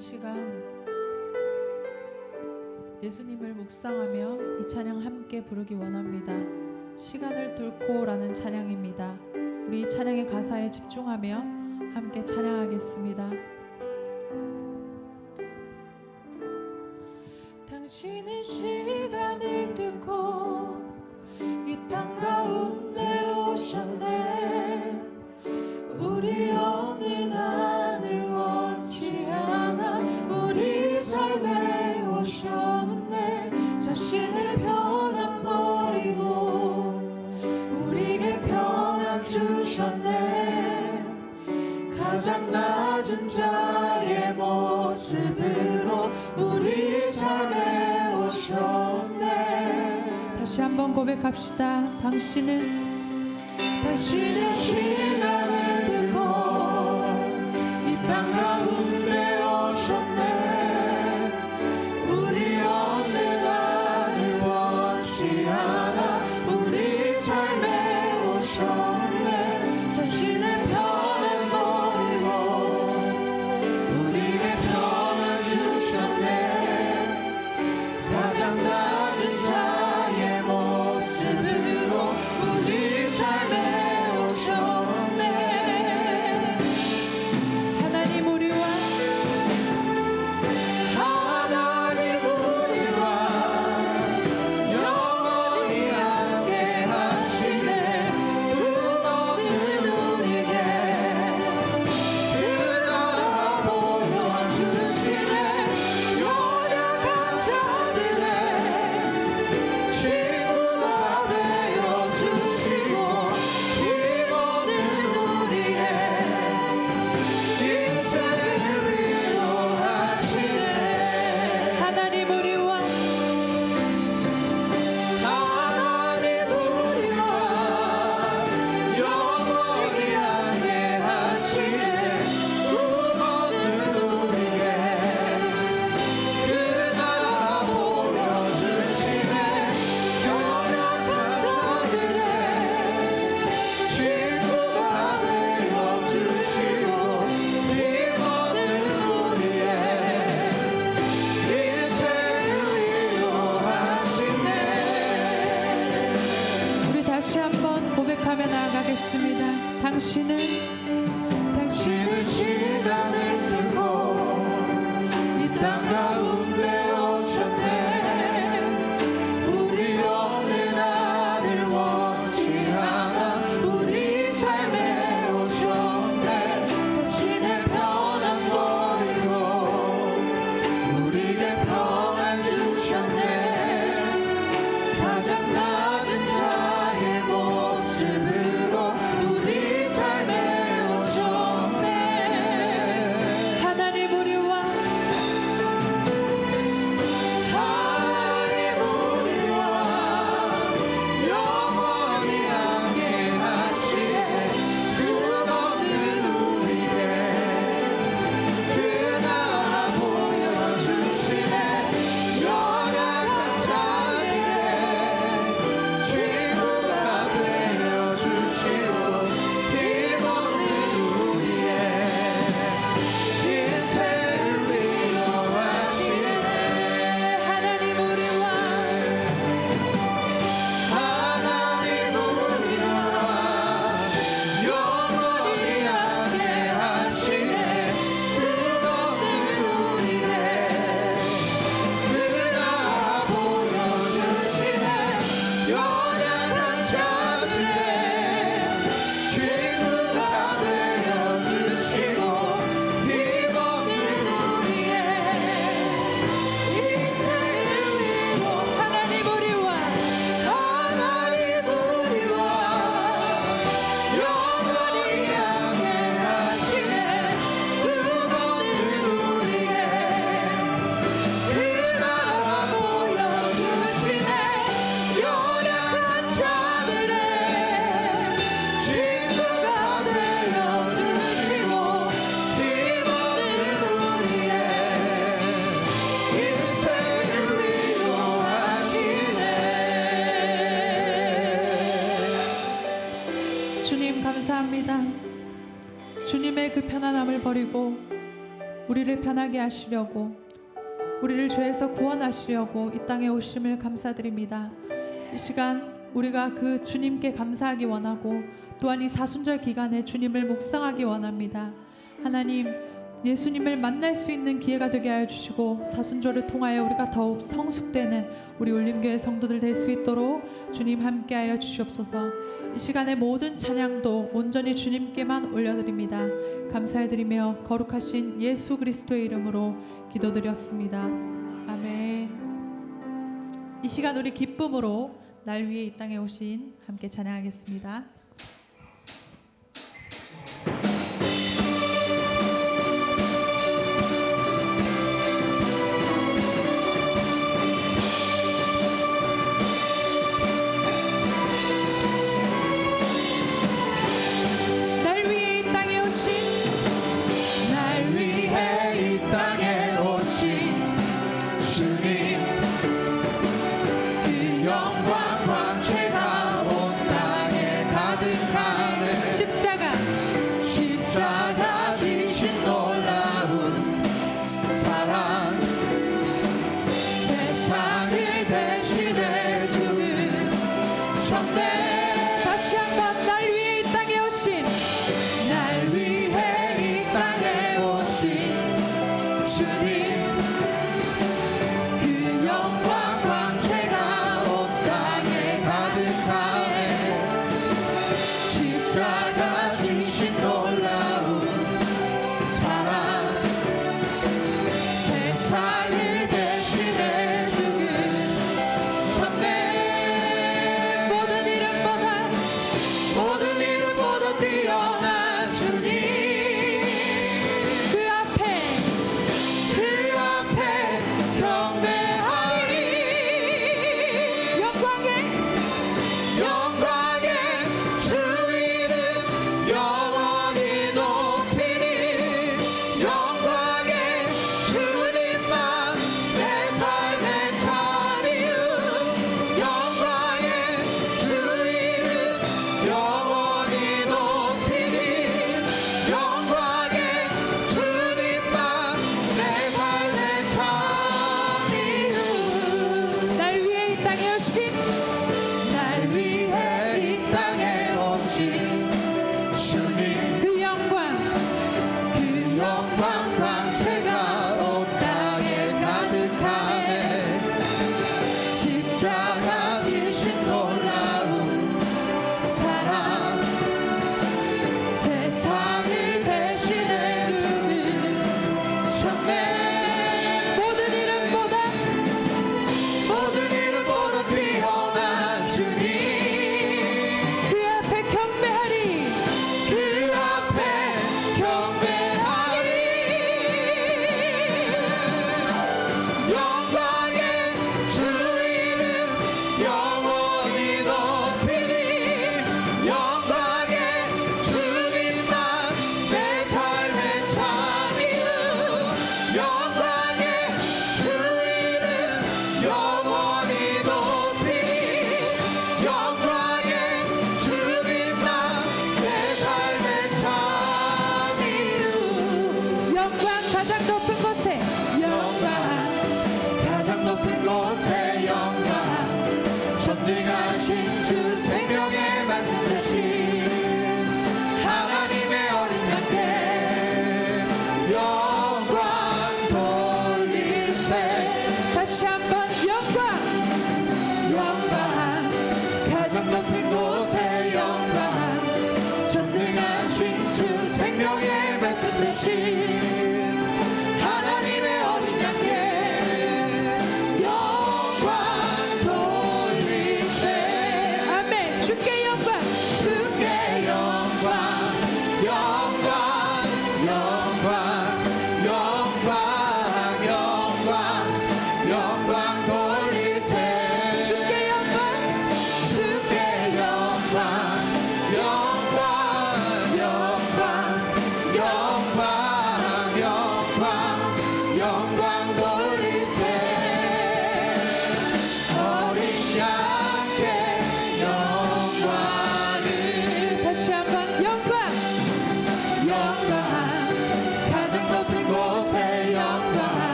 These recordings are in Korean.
시간 예수님을 묵상하며 이 찬양 함께 부르기 원합니다. 시간을 뚫고 라는 찬양입니다. 우리 이 찬양의 가사에 집중하며 함께 찬양하겠습니다. 당신은 시간을 뚫고 이 땅 가운데 오셨네. 우리 없는 하늘 원치 않아 우리 삶에 오셨네. 자신의 평안 버리고 우리에게 평안 주셨네. 가장 낮은 자의 모습으로 우리 삶에 오셨네. 다시 한번 고백합시다. 당신은 시간을 뚫고 이 땅 가운데 오셨네. 우리 없는 하늘 원치 않아 우리 삶에 오셨네. 자신의 평안 버리고 우리에게 평안 주셨네. 가장 낮은 자의 모습으로 우리 삶에 고백하며 나아가겠습니다. 당신은 시간을 뚫고 이 땅 가운데 오셨네. 우리 없는 하늘 원치 않아 우리 삶에 오셨네. 자신의 평안 버리고 우리에게 평안 주셨네. 가장 낮은 자의 모습으로 우리 삶에 오셨네. 하나님 우리와 영원히 함께 하시네. 끝없는 우리에게 그 나라 보여주시네. 연약한 자에게 친구가 되어주시고 힘없는 우리의 인생을 위로하시네. 하나님 우리와 영원히 함께 하시네. 끝없는 우리에게 그 나라 보여주시네. 연약한 자들의 친구가 되어주시고 힘없는 우리의 인생을 위로 하나님 우리와 영원히 함께 하시네. 끝없는 우리의 그 나라 보여주시네. 연약한 자들의 친구가 되어주시고 힘없는 우리의 인생을 위로하시네. 주님 감사합니다. 주님의 그 편안함을 버리고 우리를 편하게 하시려고, 우리를 죄에서 구원하시려고 이 땅에 오심을 감사드립니다. 이 시간 우리가 그 주님께 감사하기 원하고, 또한 이 사순절 기간에 주님을 묵상하기 원합니다. 하나님, 예수님을 만날 수 있는 기회가 되게 하여 주시고, 사순절을 통하여 우리가 더욱 성숙되는 우리 울림교회 성도들 될 수 있도록 주님 함께하여 주시옵소서. 이 시간의 모든 찬양도 온전히 주님께만 올려드립니다. 감사해드리며 거룩하신 예수 그리스도의 이름으로 기도드렸습니다. 아멘. 이 시간 우리 기쁨으로 날 위해 이 땅에 오신 함께 찬양하겠습니다. 모든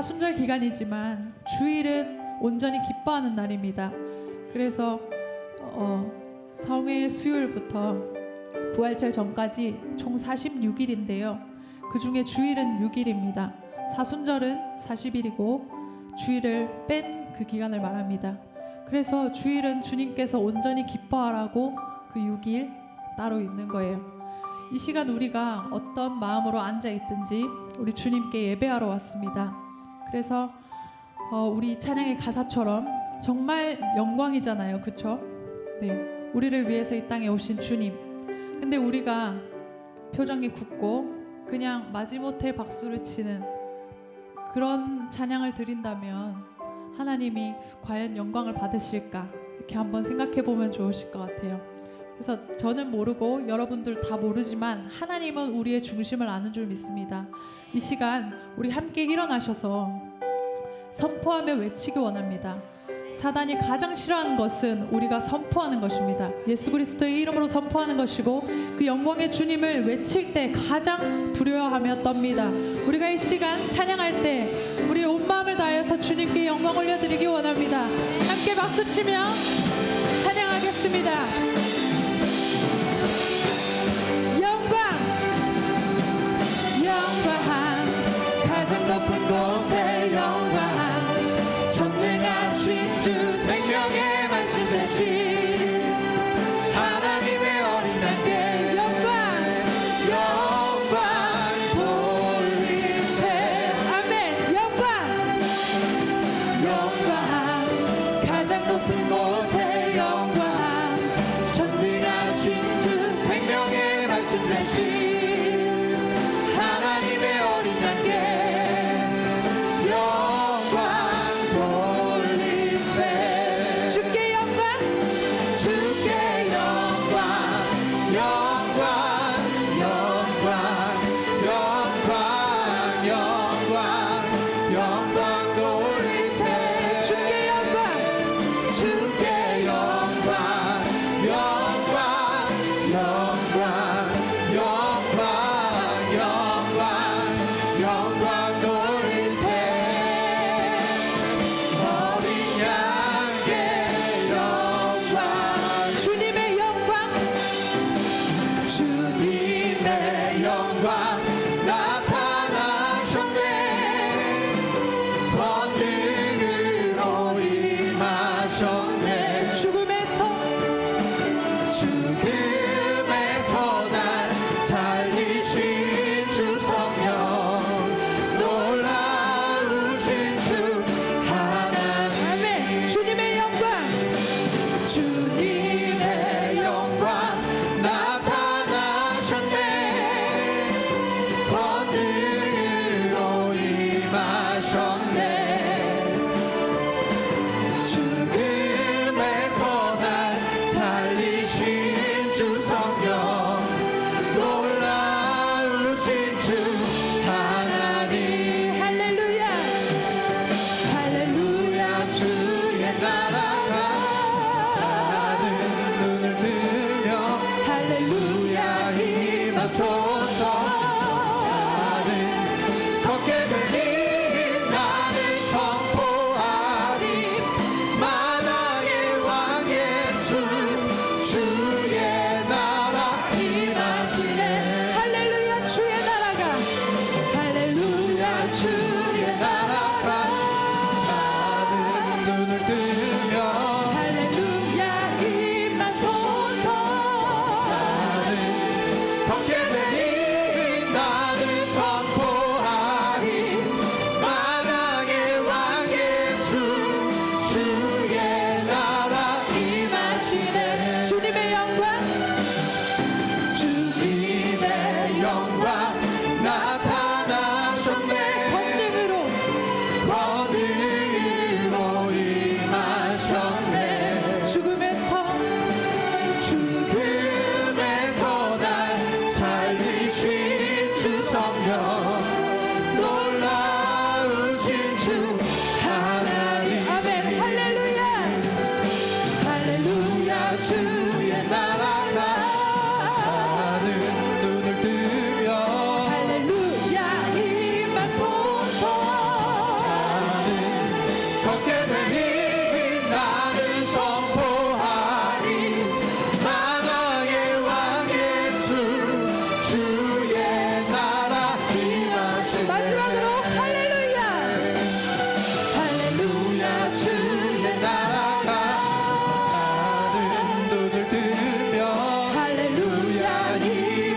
사순절 기간이지만 주일은 온전히 기뻐하는 날입니다. 그래서 성회 수요일부터 부활절 전까지 총 46일인데요. 그 중에 주일은 6일입니다. 사순절은 40일이고 주일을 뺀 그 기간을 말합니다. 그래서 주일은 주님께서 온전히 기뻐하라고 그 6일 따로 있는 거예요. 이 시간 우리가 어떤 마음으로 앉아 있든지 우리 주님께 예배하러 왔습니다. 그래서 우리 찬양의 가사처럼 정말 영광이잖아요, 그렇죠? 네, 우리를 위해서 이 땅에 오신 주님. 근데 우리가 표정이 굳고 그냥 마지못해 박수를 치는 그런 찬양을 드린다면 하나님이 과연 영광을 받으실까? 이렇게 한번 생각해 보면 좋으실 것 같아요. 그래서 저는 모르고 여러분들 다 모르지만 하나님은 우리의 중심을 아는 줄 믿습니다. 이 시간 우리 함께 일어나셔서 선포하며 외치기 원합니다. 사단이 가장 싫어하는 것은 우리가 선포하는 것입니다. 예수 그리스도의 이름으로 선포하는 것이고 그 영광의 주님을 외칠 때 가장 두려워하며 떱니다. 우리가 이 시간 찬양할 때 우리 온 마음을 다해서 주님께 영광 올려드리기 원합니다. 함께 박수치며 찬양하겠습니다. 영광 가장 높은 곳에 영광 전능하신 주 생명의 말씀 대신 하나님의 어린 양께 영광 돌리세. 아멘. 영광 가장 높은 곳에 영광 전능하신 주 생명의 말씀 대신 하나님의 어린 양께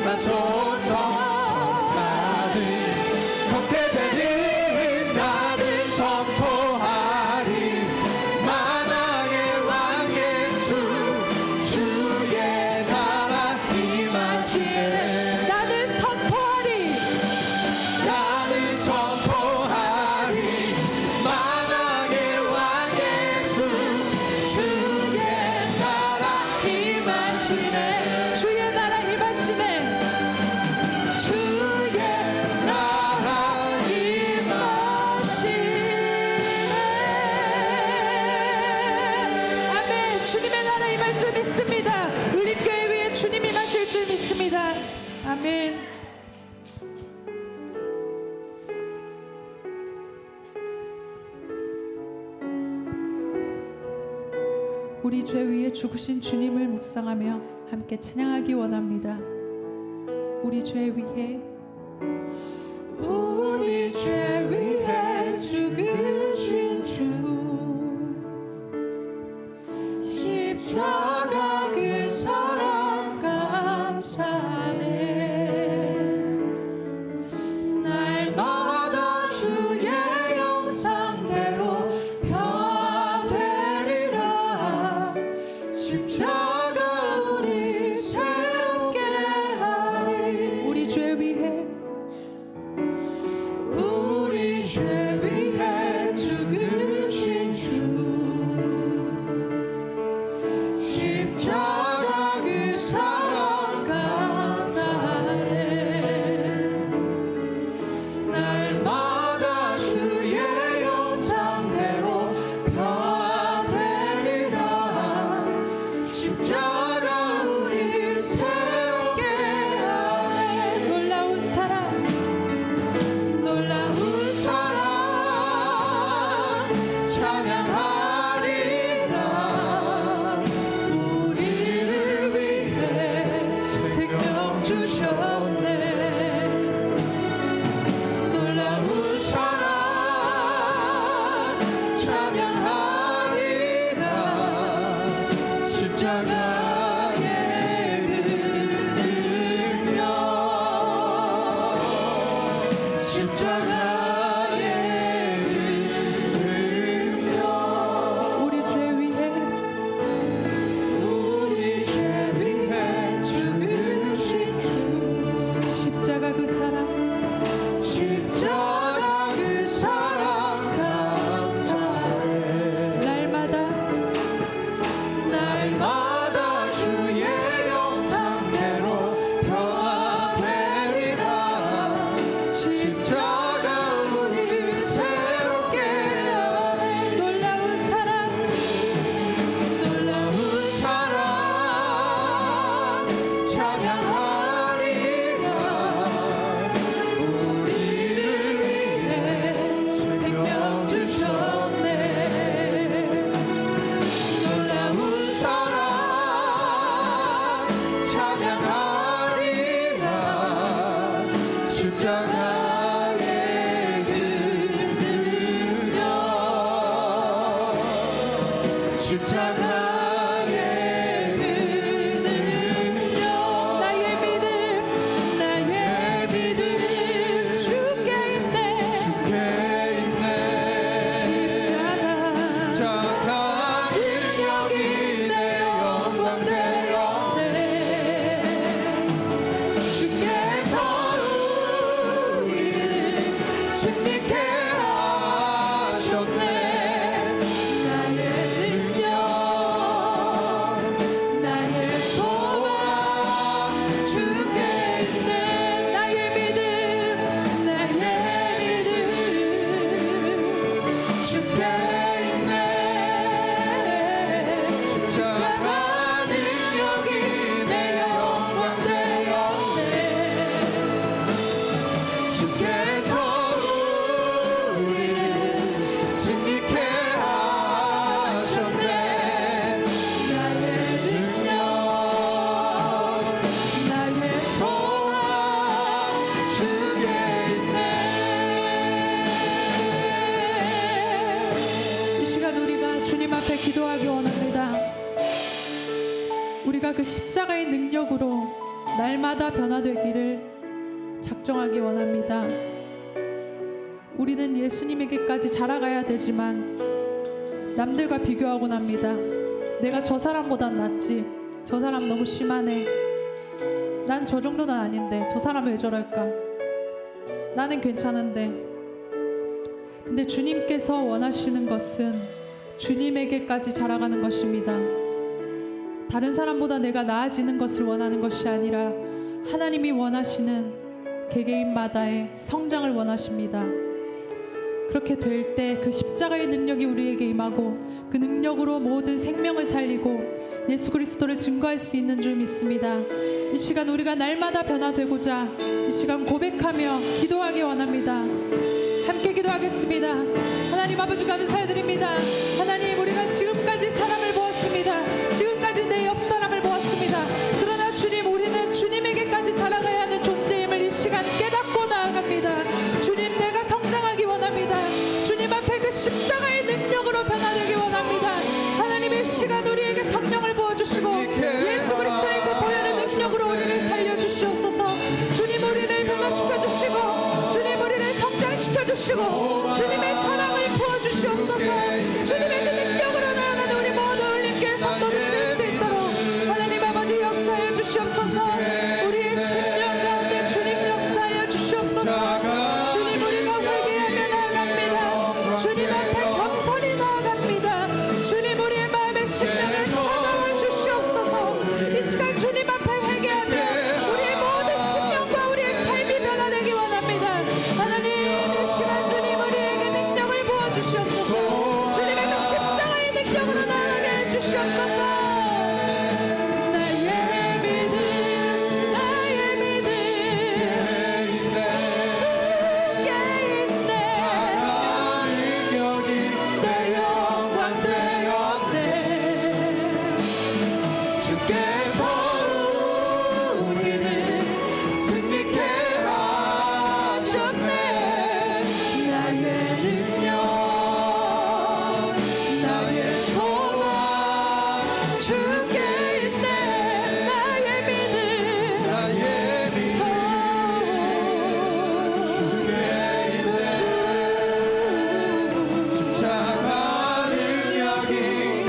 임하소서. 천사들 걷게 되는 나는 선포하리. 만왕의 왕 예수 주의 나라 임하시네. 나는 선포하리. 나는 선포하리. 만왕의 왕 예수 주의 나라 임하시네. 주의 나라 임하시네. 주의 나라 임하시네. 아멘. 주님의 나라 임할 줄 믿습니다. 울림교회 위에 주님 임하실 줄 믿습니다. 아멘. 우리 죄 위에 죽으신 주님을 묵상하며 함께 찬양하기 원합니다. 우리 죄 위에, 우리 죄 위에 죽으신 주, 십자가 그 사랑 감사하네. 날마다 주의 형상대로 변화되리라. 십자가 우리 새롭게 하리. 우리 죄 위에, 우리 죄 위에 죽으신 주, 십자가 그 사랑 감사하네. 날마다 주의 형상대로 변화되리라. 십자가 우리 새롭게 하네. 놀라운 사랑, 놀라운 사랑 찬양하리라. 우리를 위해 생명 주셨네. 놀라운 사랑 찬양하리라. 십자가의 그 능력, 십자가의 그 능력. 우리 죄 위에, 우리 죄 위해 죽으신 주, 십자가 그 사랑, 십자가 그 사랑 감사해. 날마다, 날마다 주의 형상대로 변화되리라. 십자가 우리 새롭게 하네. 놀라운 사랑, 놀라운 사랑 찬양하리라. 우리를 위해 생명 주셨네. 놀라운 사랑 찬양하리라. 십자가의 그 능력, 십자가의 그 능력. 나의 믿음, 나의 믿음 주께 있네. 주께 있네. 십자가 십자가 능력이 내 영광 되었네. 주께서 우리를 승리케 하셨네. 나의 능력, 나의 소망 주께 있네. 나의 믿음, 나의 믿음 주께 있네. 십자가 능력이 내 영광 되었네. 주께서 우리를 승리케 하셨네. 나의 능력, 나의 소망 주께 있네. 이 시간 우리가 주님 앞에 기도하기 원합니다. 우리가 그 십자가의 능력으로 날마다 변화되기를 작정하기 원합니다. 우리는 예수님에게까지 자라가야 되지만 남들과 비교하곤 합니다. 내가 저 사람보단 낫지. 저 사람 너무 심하네. 난 저 정도는 아닌데 저 사람 왜 저럴까? 나는 괜찮은데. 근데 주님께서 원하시는 것은 주님에게까지 자라가는 것입니다. 다른 사람보다 내가 나아지는 것을 원하는 것이 아니라 하나님이 원하시는 개개인마다의 성장을 원하십니다. 그렇게 될 때 그 십자가의 능력이 우리에게 임하고 그 능력으로 모든 생명을 살리고 예수 그리스도를 증거할 수 있는 줄 믿습니다. 이 시간 우리가 날마다 변화되고자 이 시간 고백하며 기도하기 원합니다. 함께 기도하겠습니다. 하나님 아버지 감사드립니다. 하나님, 우리가 지금까지 사람을 보았습니다. 지금까지 내 옆 사람을 보았습니다. 그러나 주님, 우리는 주님에게까지 자라가야 하는 존재임을 이 시간 깨닫고 나아갑니다. 주님, 내가 성장하기 원합니다. 주님 앞에 그 십자가의 능력으로 변화되기 원합니다. 하나님, 이 시간 우리에게 성령을 부어주시고 예수 그리스도의 그 보혈의 능력으로 우리를 살려주시옵소서. 주님, 우리를 변화시켜주시고 주님, 우리를 성장시켜주시고 주님의 사랑을 부어주시옵소서. 주님의 그 능력으로 나아가는 우리 모두 올림교회 성도들이 될 수 있도록 하나님 아버지 역사해 주시옵소서. 우리의 심령 가운데 주님 역사해 주시옵소서. 주님, 우리가 회개하며 나아갑니다. 주님 앞에 겸손히 나아갑니다. 주님, 우리의 마음의 심령을 찾아와 주시옵소서. 이 시간 주님 앞에 회개하며 우리의 모든 심령과 우리의 삶이 변화되기 원합니다. 하나님, 이 시간 주님 우리에게 능력을 부어주시옵소서. 주님의 그 십자가의 능력으로 나아가게 해주시옵소서. 나의 믿음, 나의 믿음 주께 있네. 내 영광 되었네. 주께서 우리를 승리케 하셨네. 나의 능력, 나의 소망 주께 있네. 나의 믿음, 나의 믿음 십자가 능력이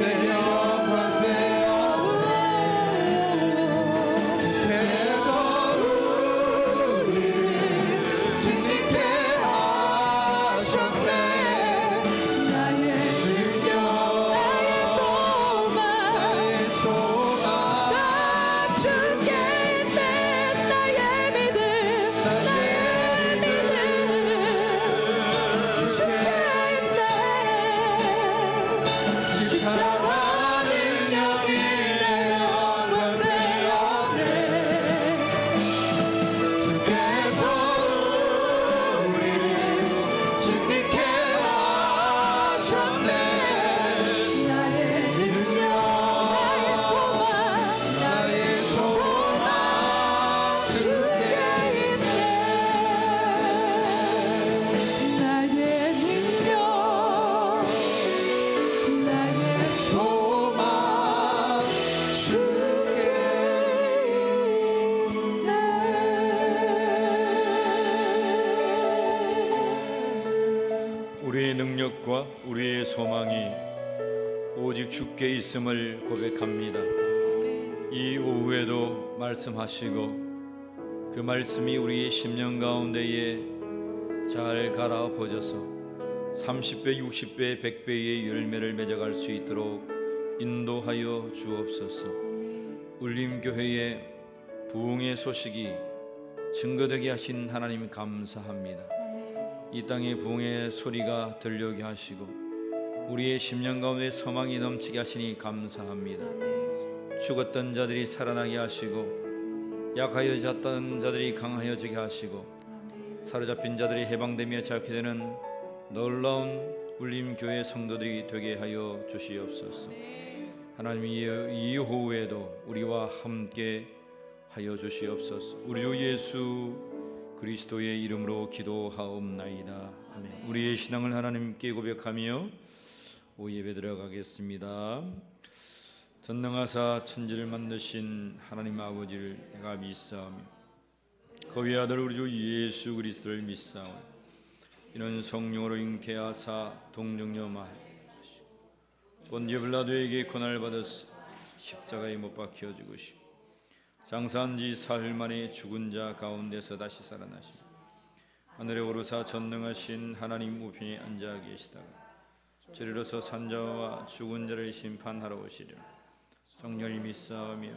내 영광 되어 주께서 우리를 승리케 하셨네. 나의 능력, 나의 소망 나의 소망 다 주께 있네. 나의 믿음, 나의 믿음 주께 있네. 십자가 능력이 내 영광 되었네. 주께서 우리를 승리케 하셨네. 나의 능력, 나의 소망 나의 소망 주께 있네. 나의 능력, 나의 소망 주께 우리의 능력과 우리의 소망이 오직 주께 있음을 고백합니다. 이 오후에도 말씀하시고 그 말씀이 우리의 심령 가운데에 잘 갈아엎어져서 30배, 60배, 100배의 열매를 맺어갈 수 있도록 인도하여 주옵소서. 울림교회의 부흥의 소식이 증거되게 하신 하나님 감사합니다. 이 땅의 부흥의 소리가 들려오게 하시고 우리의 심령 가운데 소망이 넘치게 하시니 감사합니다. 죽었던 자들이 살아나게 하시고 약하여 잤던 자들이 강하여지게 하시고 사로잡힌 자들이 해방되며 자유케 되는 놀라운 울림교회 성도들이 되게 하여 주시옵소서. 하나님, 이 오후에도 우리와 함께 하여 주시옵소서. 우리 주 예수 그리스도의 이름으로 기도하옵나이다. 아멘. 우리의 신앙을 하나님께 고백하며 오 예배 들어가겠습니다. 전능하사 천지를 만드신 하나님 아버지를 내가 믿사오며 그의 아들 우리 주 예수 그리스도를 믿사오니 이는 성령으로 잉태하사 동정녀 마하시고 본디오 빌라도에게 고난을 받았으 십자가에 못 박혀 죽으시고 장사한 지 사흘 만에 죽은 자 가운데서 다시 살아나시며 하늘에 오르사 전능하신 하나님 우편에 앉아 계시다가 저리로서 산자와 죽은 자를 심판하러 오시리라. 성령을 믿사오며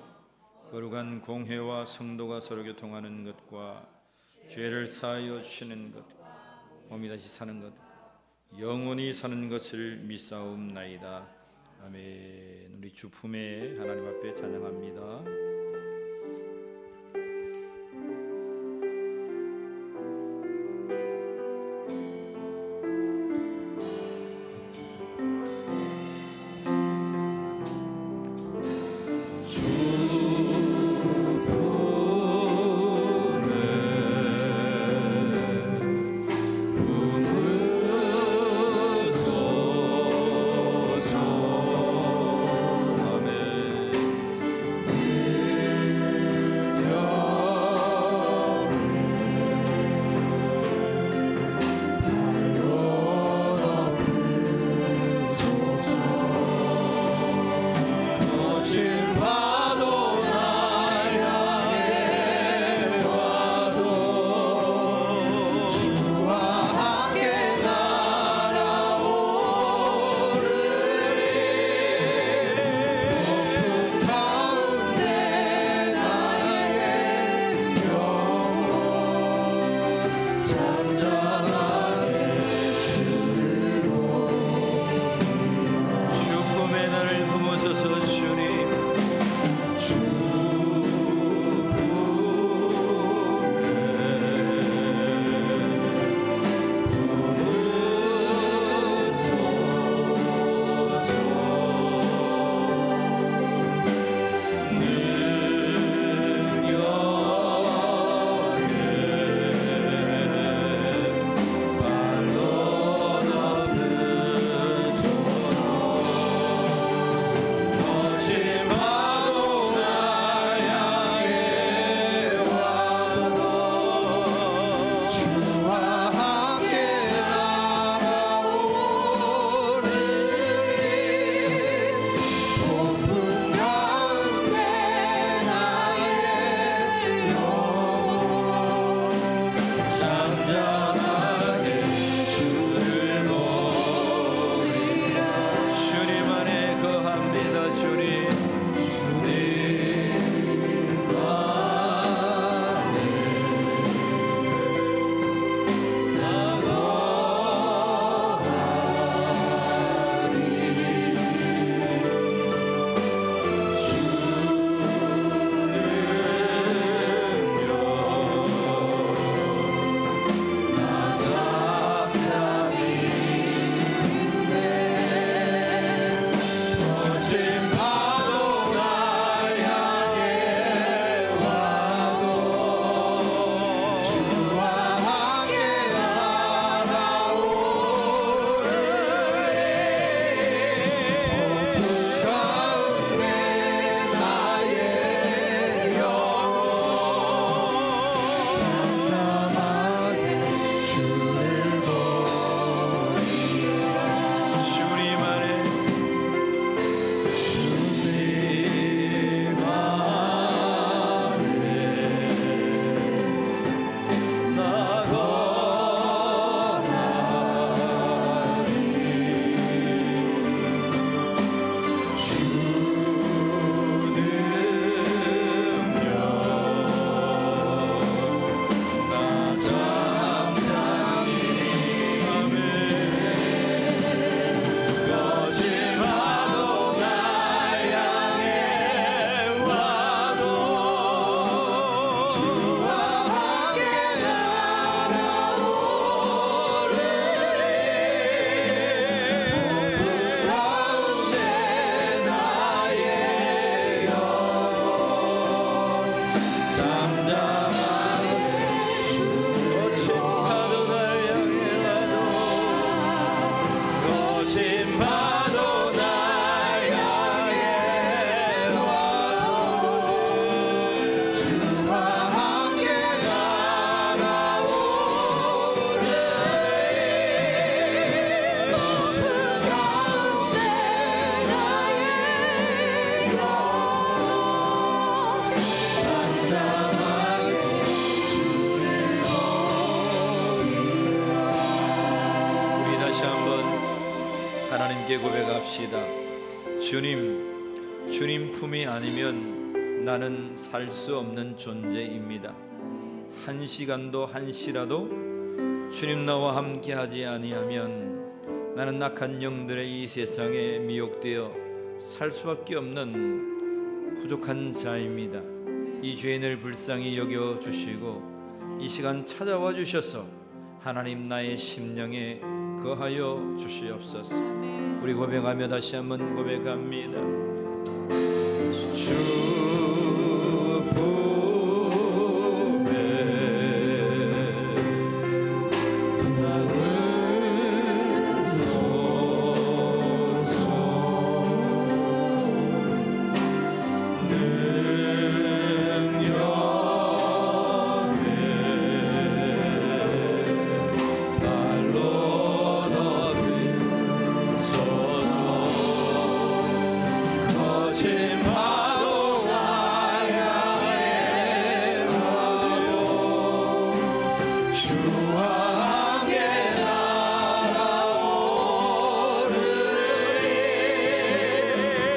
거룩한 공회와 성도가 서로 교통하는 것과 죄를 사하여 주시는 것 몸이 다시 사는 것 영원히 사는 것을 믿사옵나이다. 아멘. 우리 주 품에 하나님 앞에 찬양합니다. 함께 고백합시다. 주님 품이 아니면 나는 살 수 없는 존재입니다. 한 시간도 한시라도 주님 나와 함께하지 아니하면 나는 낙한 영들의 이 세상에 미혹되어 살 수밖에 없는 부족한 자입니다. 이 죄인을 불쌍히 여겨 주시고 이 시간 찾아와 주셔서 하나님 나의 심령에 거하여 주시옵소서. 우리 고백하며 다시 한번 고백합니다. 주 품에 나를 소서 능력에 발로 넘소서 거친 파도가 향해 가고 주와 함께 날아오르리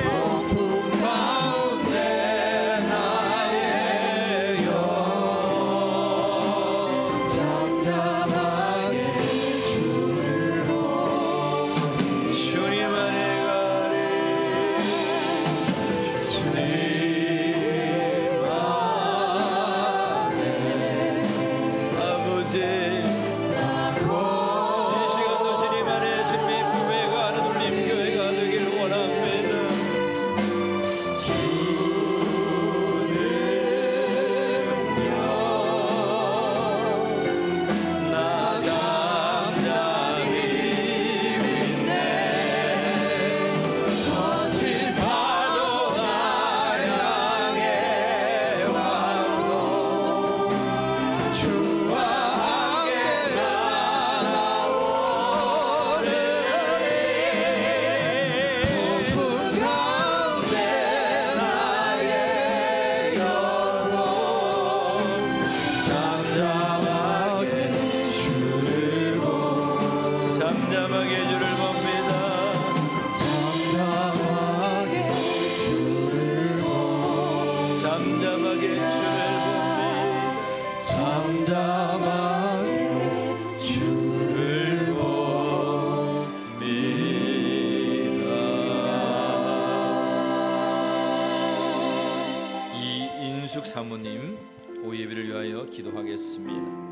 폭풍 가운데 나의 영 잠잠하게 주를 보니 주님 안에 가리 주님 안에 아버지 이 시간도 주님 안에 주님의 품에 가는 울림교회가 되길 원합니다. 주는요 나 잠잠히 믿네 거친 파도가 향해 와도 주와 함께 날아오르리 폭풍 가운데 나의 영혼 잠잠하게 주를 봅니다. 잠잠하게 주를 봅니다. 잠잠하게 주를 봅니다. 잠잠하게 주를 봅니다. 이인숙 사모님 오예비를 위하여 기도하겠습니다.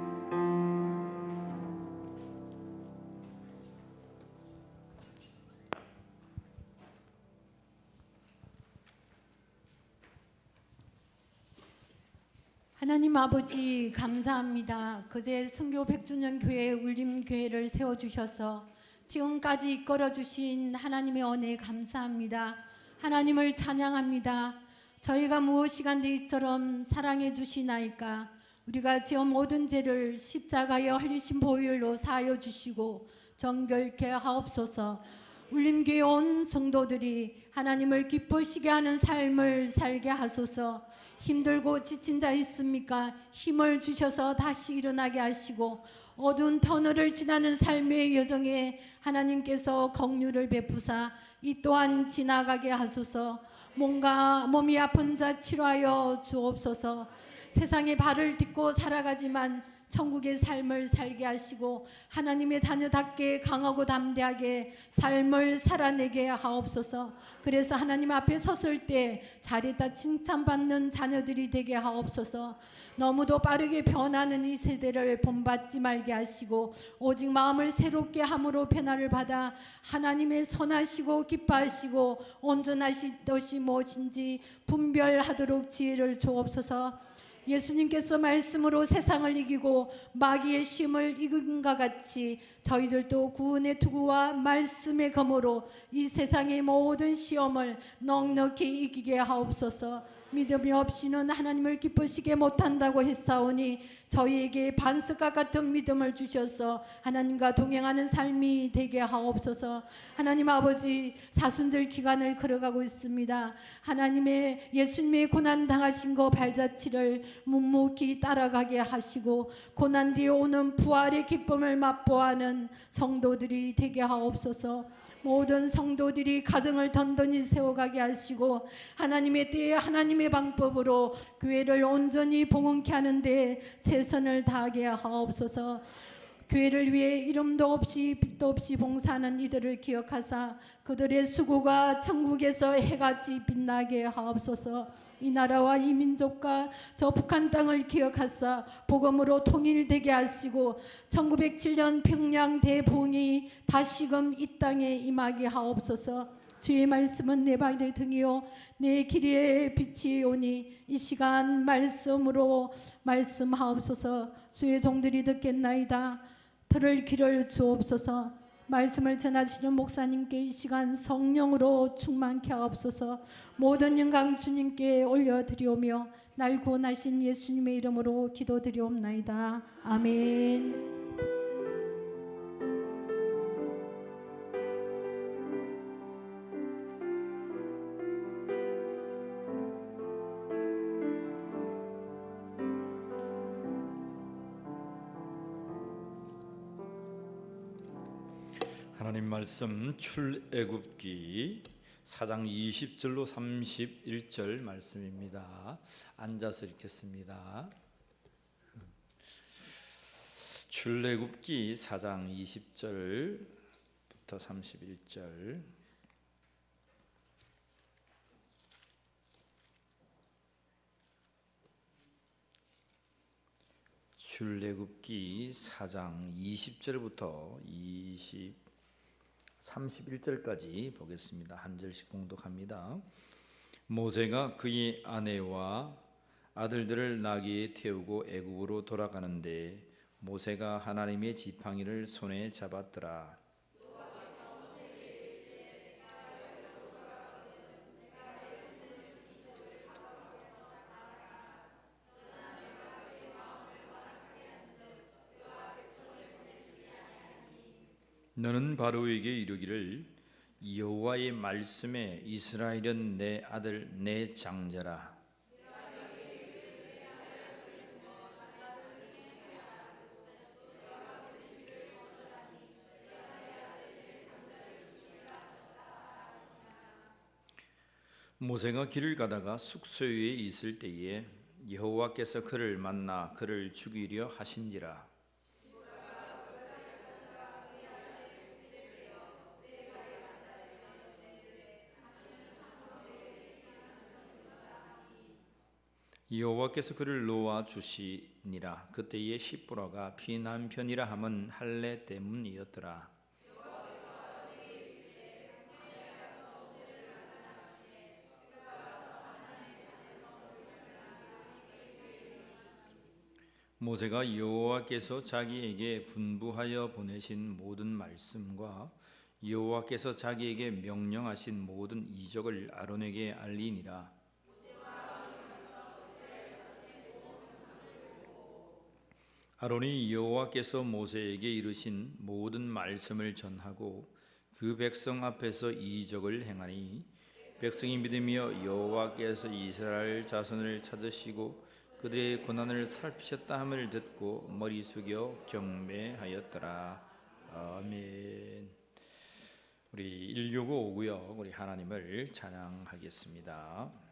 하나님 아버지 감사합니다. 그제 선교 100주년 교회 울림교회를 세워주셔서 지금까지 이끌어주신 하나님의 은혜 감사합니다. 하나님을 찬양합니다. 저희가 무엇이간데 이처럼 사랑해 주시나이까. 우리가 지은 모든 죄를 십자가에 흘리신 보혈로 사하여 주시고 정결케 하옵소서. 울림교회 온 성도들이 하나님을 기쁘시게 하는 삶을 살게 하소서. 힘들고 지친 자 있습니까? 힘을 주셔서 다시 일어나게 하시고 어두운 터널을 지나는 삶의 여정에 하나님께서 긍휼을 베푸사 이 또한 지나가게 하소서. 몸이 아픈 자 치료하여 주옵소서. 세상에 발을 딛고 살아가지만 천국의 삶을 살게 하시고 하나님의 자녀답게 강하고 담대하게 삶을 살아내게 하옵소서. 그래서 하나님 앞에 섰을 때 잘했다 칭찬받는 자녀들이 되게 하옵소서. 너무도 빠르게 변하는 이 세대를 본받지 말게 하시고 오직 마음을 새롭게 함으로 변화를 받아 하나님의 선하시고 기뻐하시고 온전하신 것이 무엇인지 분별하도록 지혜를 주옵소서. 예수님께서 말씀으로 세상을 이기고 마귀의 힘을 이긴 것 같이 저희들도 구원의 투구와 말씀의 검으로 이 세상의 모든 시험을 넉넉히 이기게 하옵소서. 믿음이 없이는 하나님을 기쁘시게 못한다고 했사오니 저희에게 반석과 같은 믿음을 주셔서 하나님과 동행하는 삶이 되게 하옵소서. 하나님 아버지, 사순절 기간을 걸어가고 있습니다. 하나님의 예수님의 고난 당하신 거 발자취를 묵묵히 따라가게 하시고 고난 뒤에 오는 부활의 기쁨을 맛보아하는 성도들이 되게 하옵소서. 모든 성도들이 가정을 든든히 세워가게 하시고 하나님의 때에 하나님의 방법으로 교회를 온전히 봉헌케 하는데 최선을 다하게 하옵소서. 교회를 위해 이름도 없이 빛도 없이 봉사하는 이들을 기억하사 그들의 수고가 천국에서 해같이 빛나게 하옵소서. 이 나라와 이 민족과 저 북한 땅을 기억하사 복음으로 통일되게 하시고 1907년 평양 대부흥이 다시금 이 땅에 임하게 하옵소서. 주의 말씀은 내 발의 등이요 내 길의 빛이오니 이 시간 말씀으로 말씀하옵소서. 주의 종들이 듣겠나이다. 들을 귀를 주옵소서. 말씀을 전하시는 목사님께 이 시간 성령으로 충만케 하옵소서. 모든 영광 주님께 올려드리오며 날 구원하신 예수님의 이름으로 기도드리옵나이다. 아멘. 하나님 말씀 출애굽기 4장 20절로 31절 말씀입니다. 앉아서 읽겠습니다. 출애굽기 4장 20절부터 31절. 출애굽기 4장 20절부터 31절까지 보겠습니다. 한 절씩 봉독합니다. 모세가 그의 아내와 아들들을 나귀에 태우고 애굽으로 돌아가는데 모세가 하나님의 지팡이를 손에 잡았더라. 너는 바로에게 이르기를 여호와의 말씀에 이스라엘은 내 아들 내 장자라. 모세가 길을 가다가 숙소에 있을 때에 여호와께서 그를 만나 그를 죽이려 하신지라. 여호와께서 그를 놓아 주시니라. 그때에 시브라가 피난편이라 함은 할례 때문이었더라. 모세가 여호와께서 자기에게 분부하여 보내신 모든 말씀과 여호와께서 자기에게 명령하신 모든 이적을 아론에게 알리니라. 아론이 여호와께서 모세에게 이르신 모든 말씀을 전하고 그 백성 앞에서 이적을 행하니 백성이 믿으며 여호와께서 이스라엘 자손을 찾으시고 그들의 고난을 살피셨다 함을 듣고 머리 숙여 경배하였더라. 아멘. 우리 1교구 오고요. 우리 하나님을 찬양하겠습니다.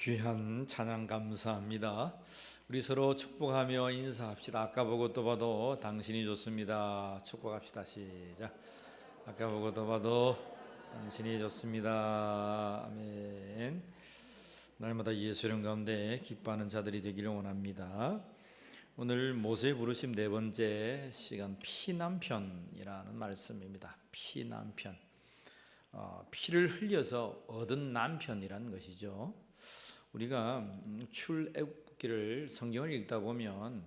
귀한 찬양 감사합니다. 우리 서로 축복하며 인사합시다. 아까 보고 또 봐도 당신이 좋습니다. 축복합시다. 시작. 아까 보고 또 봐도 당신이 좋습니다. 아멘. 날마다 예수 이름 가운데 기뻐하는 자들이 되기를 원합니다. 오늘 모세 부르심 네 번째 시간 피난편이라는 말씀입니다. 피난편. 피를 흘려서 얻은 남편이라는 것이죠. 우리가 출애굽기를 성경을 읽다 보면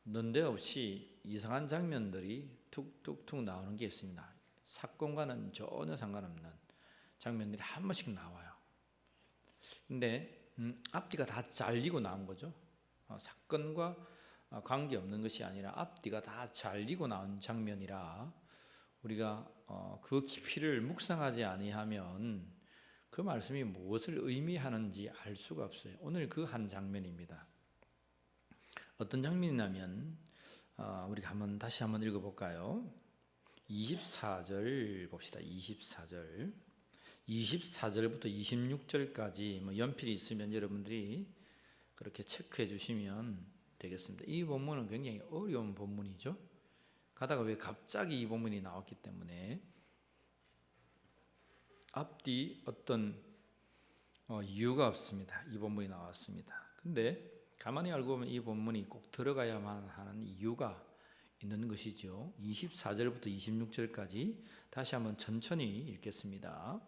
난데없이 이상한 장면들이 툭툭툭 나오는 게 있습니다. 사건과는 전혀 상관없는 장면들이 한 번씩 나와요. 근데 앞뒤가 다 잘리고 나온 거죠. 사건과 관계없는 것이 아니라 앞뒤가 다 잘리고 나온 장면이라 우리가 그 깊이를 묵상하지 아니하면 그 말씀이 무엇을 의미하는지 알 수가 없어요. 오늘 그 한 장면입니다. 어떤 장면이냐면 우리가 다시 한번 읽어볼까요? 24절 봅시다. 24절부터 26절까지 연필이 있으면 여러분들이 그렇게 체크해 주시면 되겠습니다. 이 본문은 굉장히 어려운 본문이죠. 가다가 왜 갑자기 이 본문이 나왔기 때문에 앞뒤 어떤 이유가 없습니다. 이 본문이 나왔습니다. 근데 가만히 알고 보면 이 본문이 꼭 들어가야만 하는 이유가 있는 것이죠. 24절부터 26절까지 다시 한번 천천히 읽겠습니다.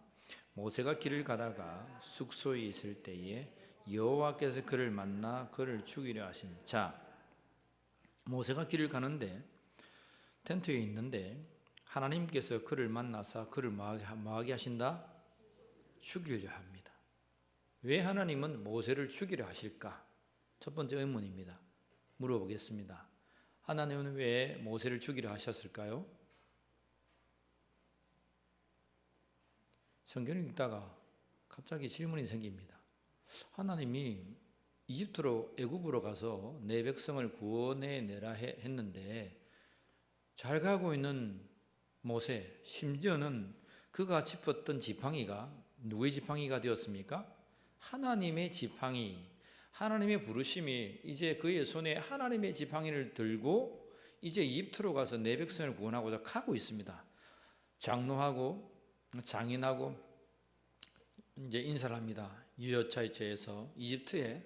모세가 길을 가다가 숙소에 있을 때에 여호와께서 그를 만나 그를 죽이려 하신. 자, 모세가 길을 가는데 텐트에 있는데 하나님께서 그를 만나서 그를 뭐하게 하신다? 죽이려 합니다. 왜 하나님은 모세를 죽이려 하실까? 첫 번째 의문입니다. 물어보겠습니다. 하나님은 왜 모세를 죽이려 하셨을까요? 성경을 읽다가 갑자기 질문이 생깁니다. 하나님이 이집트로 애굽으로 가서 내 백성을 구원해 내라 했는데 잘 가고 있는 모세, 심지어는 그가 짚었던 지팡이가 누구의 지팡이가 되었습니까? 하나님의 지팡이, 하나님의 부르심이 이제 그의 손에 하나님의 지팡이를 들고 이제 이집트로 가서 내 백성을 구원하고자 가고 있습니다. 장로하고 장인하고 이제 인사를 합니다. 유여차에 처해서 이집트에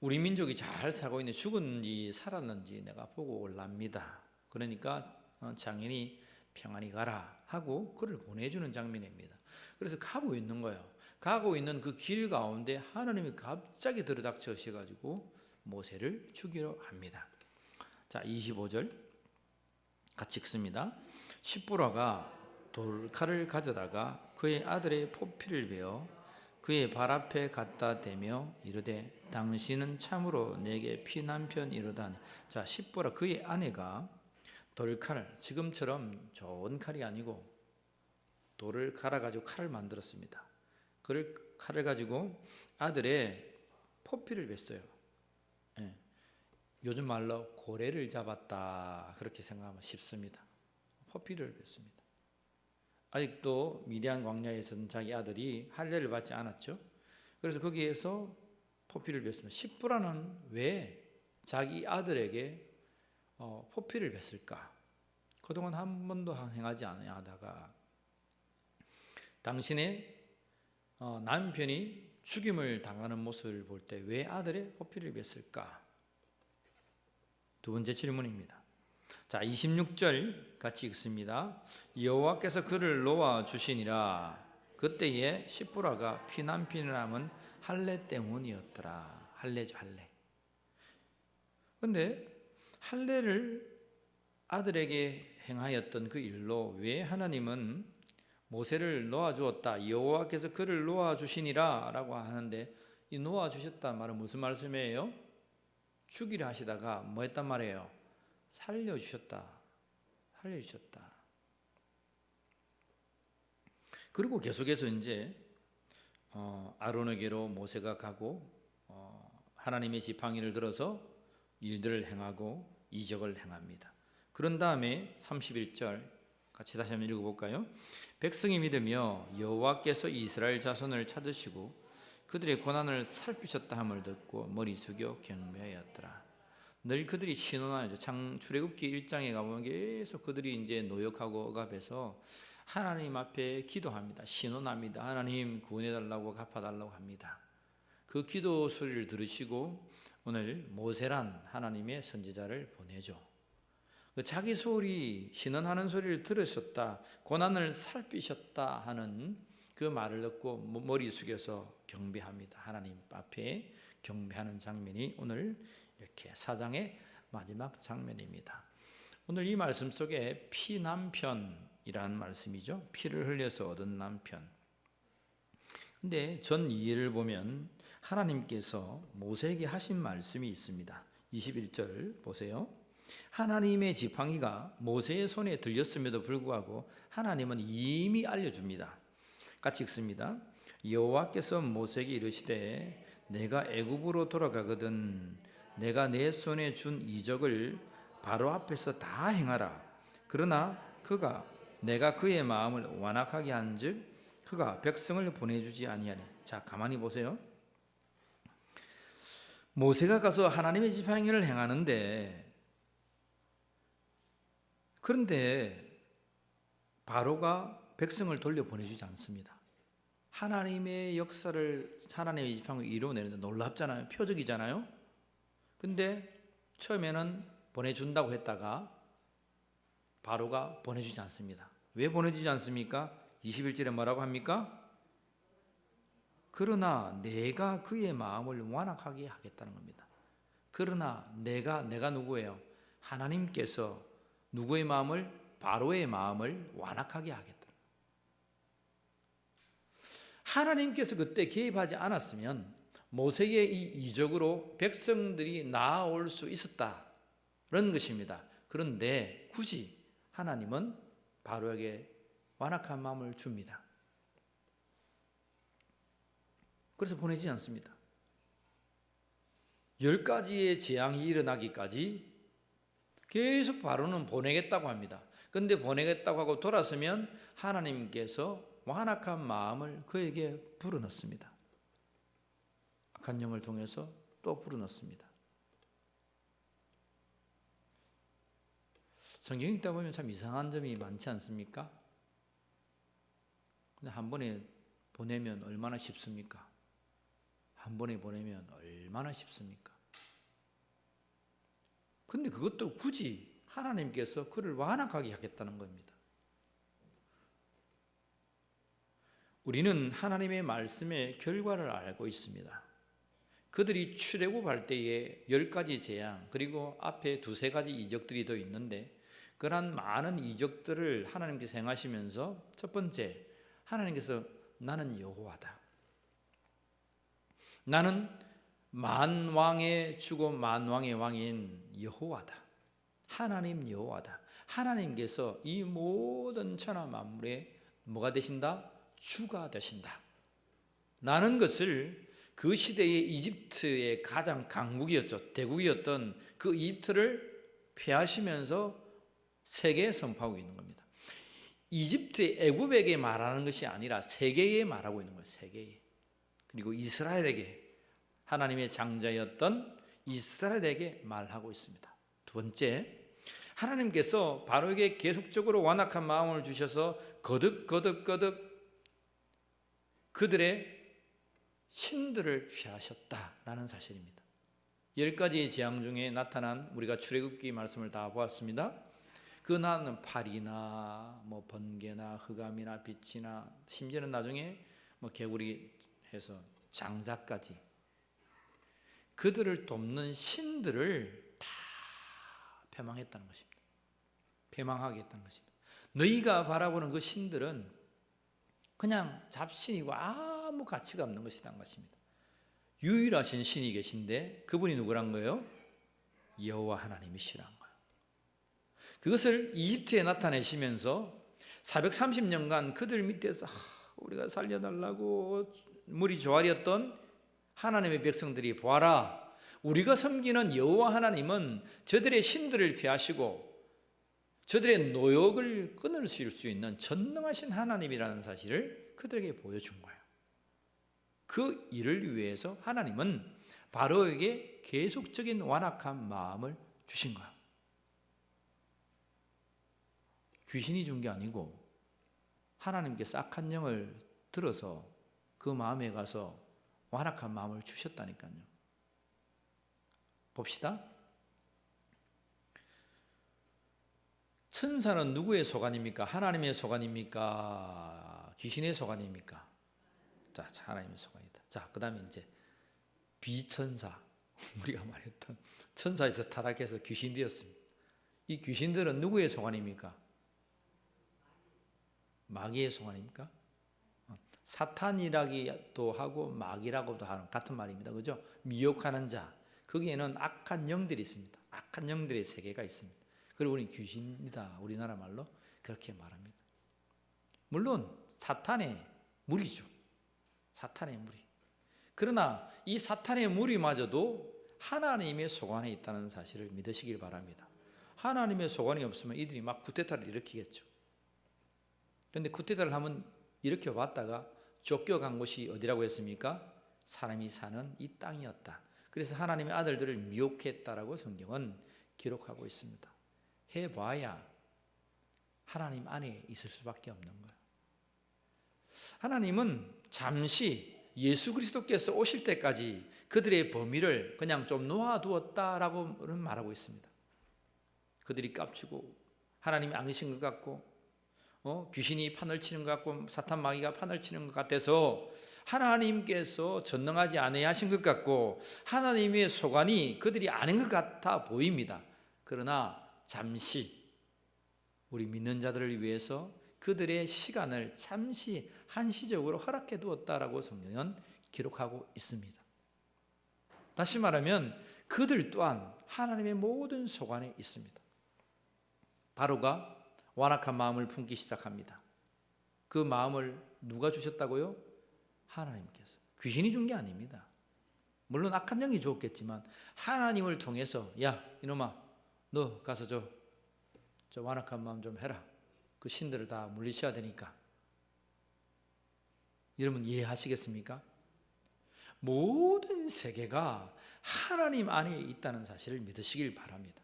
우리 민족이 잘 살고 있는 죽은지 살았는지 내가 보고 올랍니다. 그러니까 장인이 평안히 가라 하고 그를 보내주는 장면입니다. 그래서 가고 있는 거예요. 가고 있는 그 길 가운데 하나님이 갑자기 들이닥쳐셔가지고 모세를 죽이려 합니다. 자, 25절 같이 읽습니다. 십보라가 돌칼을 가져다가 그의 아들의 포피를 베어 그의 발 앞에 갖다 대며 이르되 당신은 참으로 내게 피난편이로다. 자, 십보라 그의 아내가 돌칼, 지금처럼 좋은 칼이 아니고 돌을 갈아가지고 칼을 만들었습니다. 그를 칼을 가지고 아들의 포피를 뱄어요. 예. 요즘 말로 고래를 잡았다 그렇게 생각하면 쉽습니다. 포피를 뱄습니다. 아직도 미디안 광야에서는 자기 아들이 할례를 받지 않았죠. 그래서 거기에서 포피를 뱄습니다. 십보라는 왜 자기 아들에게 포피를 뱄을까? 그동안 한 번도 행하지 않다가 당신의 남편이 죽임을 당하는 모습을 볼 때 왜 아들의 포피를 뱄을까? 두 번째 질문입니다. 자, 26절 같이 읽습니다. 여호와께서 그를 놓아 주시니라. 그때에 십보라가 피난편이라면 할례 때문이었더라. 할례죠, 할례. 그런데 할례를 아들에게 행하였던 그 일로 왜 하나님은 모세를 놓아주었다, 여호와께서 그를 놓아주시니라 라고 하는데, 이 놓아주셨다는 말은 무슨 말씀이에요? 죽이려 하시다가 뭐 했단 말이에요? 살려주셨다. 그리고 계속해서 이제 아론에게로 모세가 가고 하나님의 지팡이를 들어서 일들을 행하고 이적을 행합니다. 그런 다음에 31절 같이 다시 한번 읽어볼까요? 백성이 믿으며 여호와께서 이스라엘 자손을 찾으시고 그들의 고난을 살피셨다 함을 듣고 머리 숙여 경배하였더라. 늘 그들이 신원하죠. 출애굽기 1장에 가보면 계속 그들이 이제 노역하고 억압해서 하나님 앞에 기도합니다. 신원합니다. 하나님 구원해달라고 갚아달라고 합니다. 그 기도 소리를 들으시고 오늘 모세란 하나님의 선지자를 보내죠. 자기 소리, 신원하는 소리를 들으셨다, 고난을 살피셨다 하는 그 말을 듣고 머리 숙여서 경배합니다. 하나님 앞에 경배하는 장면이 오늘 이렇게 4장의 마지막 장면입니다. 오늘 이 말씀 속에 피남편이라는 말씀이죠. 피를 흘려서 얻은 남편. 근데 전 2회를 보면 하나님께서 모세에게 하신 말씀이 있습니다. 21절 보세요. 하나님의 지팡이가 모세의 손에 들렸음에도 불구하고 하나님은 이미 알려줍니다. 같이 읽습니다. 여호와께서 모세에게 이르시되 내가 애굽으로 돌아가거든 내가 내 손에 준 이적을 바로 앞에서 다 행하라. 그러나 내가 그의 마음을 완악하게 한즉 그가 백성을 보내주지 아니하니. 자, 가만히 보세요. 모세가 가서 하나님의 지팡이를 행하는데, 그런데 바로가 백성을 돌려보내주지 않습니다. 하나님의 역사를, 하나님의 지팡이를 이루어내는데 놀랍잖아요. 표적이잖아요. 근데 처음에는 보내준다고 했다가 바로가 보내주지 않습니다. 왜 보내주지 않습니까? 21절에 뭐라고 합니까? 그러나 내가 그의 마음을 완악하게 하겠다는 겁니다. 그러나 내가 누구예요? 하나님께서 누구의 마음을? 바로의 마음을 완악하게 하겠다. 하나님께서 그때 개입하지 않았으면 모세의 이 이적으로 백성들이 나아올 수 있었다는 것입니다. 그런데 굳이 하나님은 바로에게 완악한 마음을 줍니다. 그래서 보내지 않습니다. 10가지의 재앙이 일어나기까지 계속 바로는 보내겠다고 합니다. 그런데 보내겠다고 하고 돌아서면 하나님께서 완악한 마음을 그에게 불어넣습니다. 악한 영을 통해서 또 불어넣습니다. 성경 읽다 보면 참 이상한 점이 많지 않습니까? 근데 한 번에 보내면 얼마나 쉽습니까? 한 번에 보내면 얼마나 쉽습니까? 근데 그것도 굳이 하나님께서 그를 완악하게 하겠다는 겁니다. 우리는 하나님의 말씀의 결과를 알고 있습니다. 그들이 출애굽할 때에 10가지 재앙, 그리고 앞에 2-3가지 이적들이 더 있는데, 그러한 많은 이적들을 하나님께서 행하시면서 첫 번째, 하나님께서 나는 여호와다. 나는 만왕의 주고 만왕의 왕인 여호와다. 하나님 여호와다. 하나님께서 이 모든 천하 만물에 뭐가 되신다? 주가 되신다. 라는 것을 그 시대의 이집트의 가장 강국이었죠. 대국이었던 그 이집트를 폐하시면서 세계에 선포하고 있는 겁니다. 이집트 애굽에게 말하는 것이 아니라 세계에 말하고 있는 거예요. 세계에. 그리고 이스라엘에게, 하나님의 장자였던 이스라엘에게 말하고 있습니다. 두 번째, 하나님께서 바로에게 계속적으로 완악한 마음을 주셔서 거듭 그들의 신들을 피하셨다라는 사실입니다. 10가지의 재앙 중에 나타난, 우리가 출애굽기 말씀을 다 보았습니다. 그 나는 파리나 번개나 흑암이나 빛이나 심지어는 나중에 개구리 해서 장자까지 그들을 돕는 신들을 다 패망했다는 것입니다. 패망하게 했다는 것입니다. 너희가 바라보는 그 신들은 그냥 잡신이고 아무 가치가 없는 것이라는 것입니다. 유일하신 신이 계신데 그분이 누구란 거예요? 여호와 하나님이시란 거예요. 그것을 이집트에 나타내시면서 430년간 그들 밑에서 우리가 살려달라고 물이 조아렸던 하나님의 백성들이 보아라, 우리가 섬기는 여호와 하나님은 저들의 신들을 피하시고 저들의 노역을 끊으실 수 있는 전능하신 하나님이라는 사실을 그들에게 보여준 거예요. 그 일을 위해서 하나님은 바로에게 계속적인 완악한 마음을 주신 거야. 귀신이 준 게 아니고 하나님께서 악한 영을 들어서 그 마음에 가서 완악한 마음을 주셨다니까요. 봅시다. 천사는 누구의 소관입니까? 하나님의 소관입니까? 귀신의 소관입니까? 자, 하나님의 소관이다. 자, 그 다음에 이제 비천사, 우리가 말했던 천사에서 타락해서 귀신 되었습니다. 이 귀신들은 누구의 소관입니까? 마귀의 소관입니까? 사탄이라기도 하고 마귀라고도 하는 같은 말입니다. 그죠? 미혹하는 자. 거기에는 악한 영들이 있습니다. 악한 영들의 세계가 있습니다. 그리고 우리는 귀신이다. 우리나라 말로 그렇게 말합니다. 물론 사탄의 무리죠. 사탄의 무리. 그러나 이 사탄의 무리마저도 하나님의 소관에 있다는 사실을 믿으시길 바랍니다. 하나님의 소관이 없으면 이들이 막 쿠데타를 일으키겠죠. 그런데 쿠데타를 한번 일으켜 봤다가 쫓겨간 곳이 어디라고 했습니까? 사람이 사는 이 땅이었다. 그래서 하나님의 아들들을 미혹했다라고 성경은 기록하고 있습니다. 해봐야 하나님 안에 있을 수밖에 없는 거예요. 하나님은 잠시 예수 그리스도께서 오실 때까지 그들의 범위를 그냥 좀 놓아두었다라고는 말하고 있습니다. 그들이 깝치고 하나님이 안 계신 것 같고 귀신이 판을 치는 것 같고 사탄 마귀가 판을 치는 것 같아서 하나님께서 전능하지 아니하신 것 같고 하나님의 소관이 그들이 아는 것 같아 보입니다. 그러나 잠시 우리 믿는 자들을 위해서 그들의 시간을 잠시 한시적으로 허락해 두었다라고 성경은 기록하고 있습니다. 다시 말하면 그들 또한 하나님의 모든 소관에 있습니다. 바로가 완악한 마음을 품기 시작합니다. 그 마음을 누가 주셨다고요? 하나님께서. 귀신이 준 게 아닙니다. 물론 악한 영이 주었겠지만 하나님을 통해서 야 이놈아 너 가서 저 완악한 마음 좀 해라. 그 신들을 다 물리쳐야 되니까. 여러분 이해하시겠습니까? 모든 세계가 하나님 안에 있다는 사실을 믿으시길 바랍니다.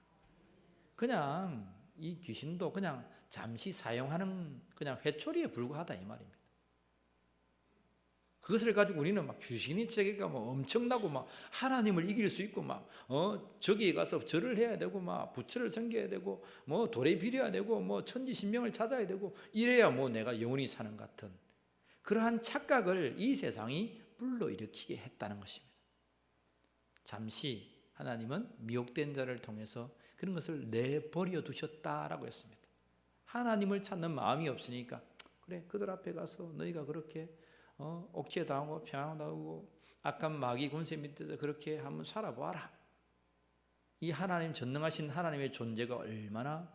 그냥 이 귀신도 그냥 잠시 사용하는 그냥 회초리에 불과하다 이 말입니다. 그것을 가지고 우리는 막 귀신의 세계가 뭐 엄청나고 막 하나님을 이길 수 있고 막 저기에 가서 절을 해야 되고 막 부처를 섬겨야 되고 뭐 돌에 빌어야 되고 뭐 천지신명을 찾아야 되고 이래야 뭐 내가 영원히 사는 같은 그러한 착각을 이 세상이 불러일으키게 했다는 것입니다. 잠시 하나님은 미혹된 자를 통해서 그런 것을 내버려 두셨다라고 했습니다. 하나님을 찾는 마음이 없으니까 그래 그들 앞에 가서 너희가 그렇게 억제당하고 평안당하고 악한 마귀 군세 밑에서 그렇게 한번 살아봐라. 이 하나님 전능하신 하나님의 존재가 얼마나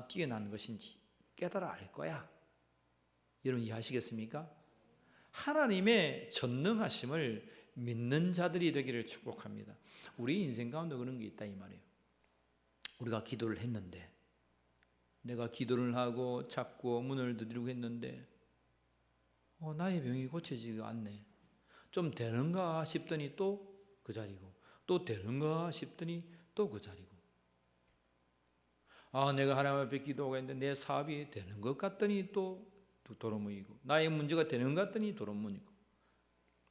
뛰어난 것인지 깨달아 알 거야. 여러분 이해하시겠습니까? 하나님의 전능하심을 믿는 자들이 되기를 축복합니다. 우리 인생 가운데 그런 게 있다 이 말이에요. 우리가 기도를 했는데 내가 기도를 하고 자꾸 문을 두드리고 했는데 나의 병이 고쳐지지가 않네. 좀 되는가 싶더니 또 그 자리고 또 되는가 싶더니 또 그 자리고 내가 하나님 앞에 기도하고 있는데 내 사업이 되는 것 같더니 또 도로문이고 나의 문제가 되는 것 같더니 도로문이고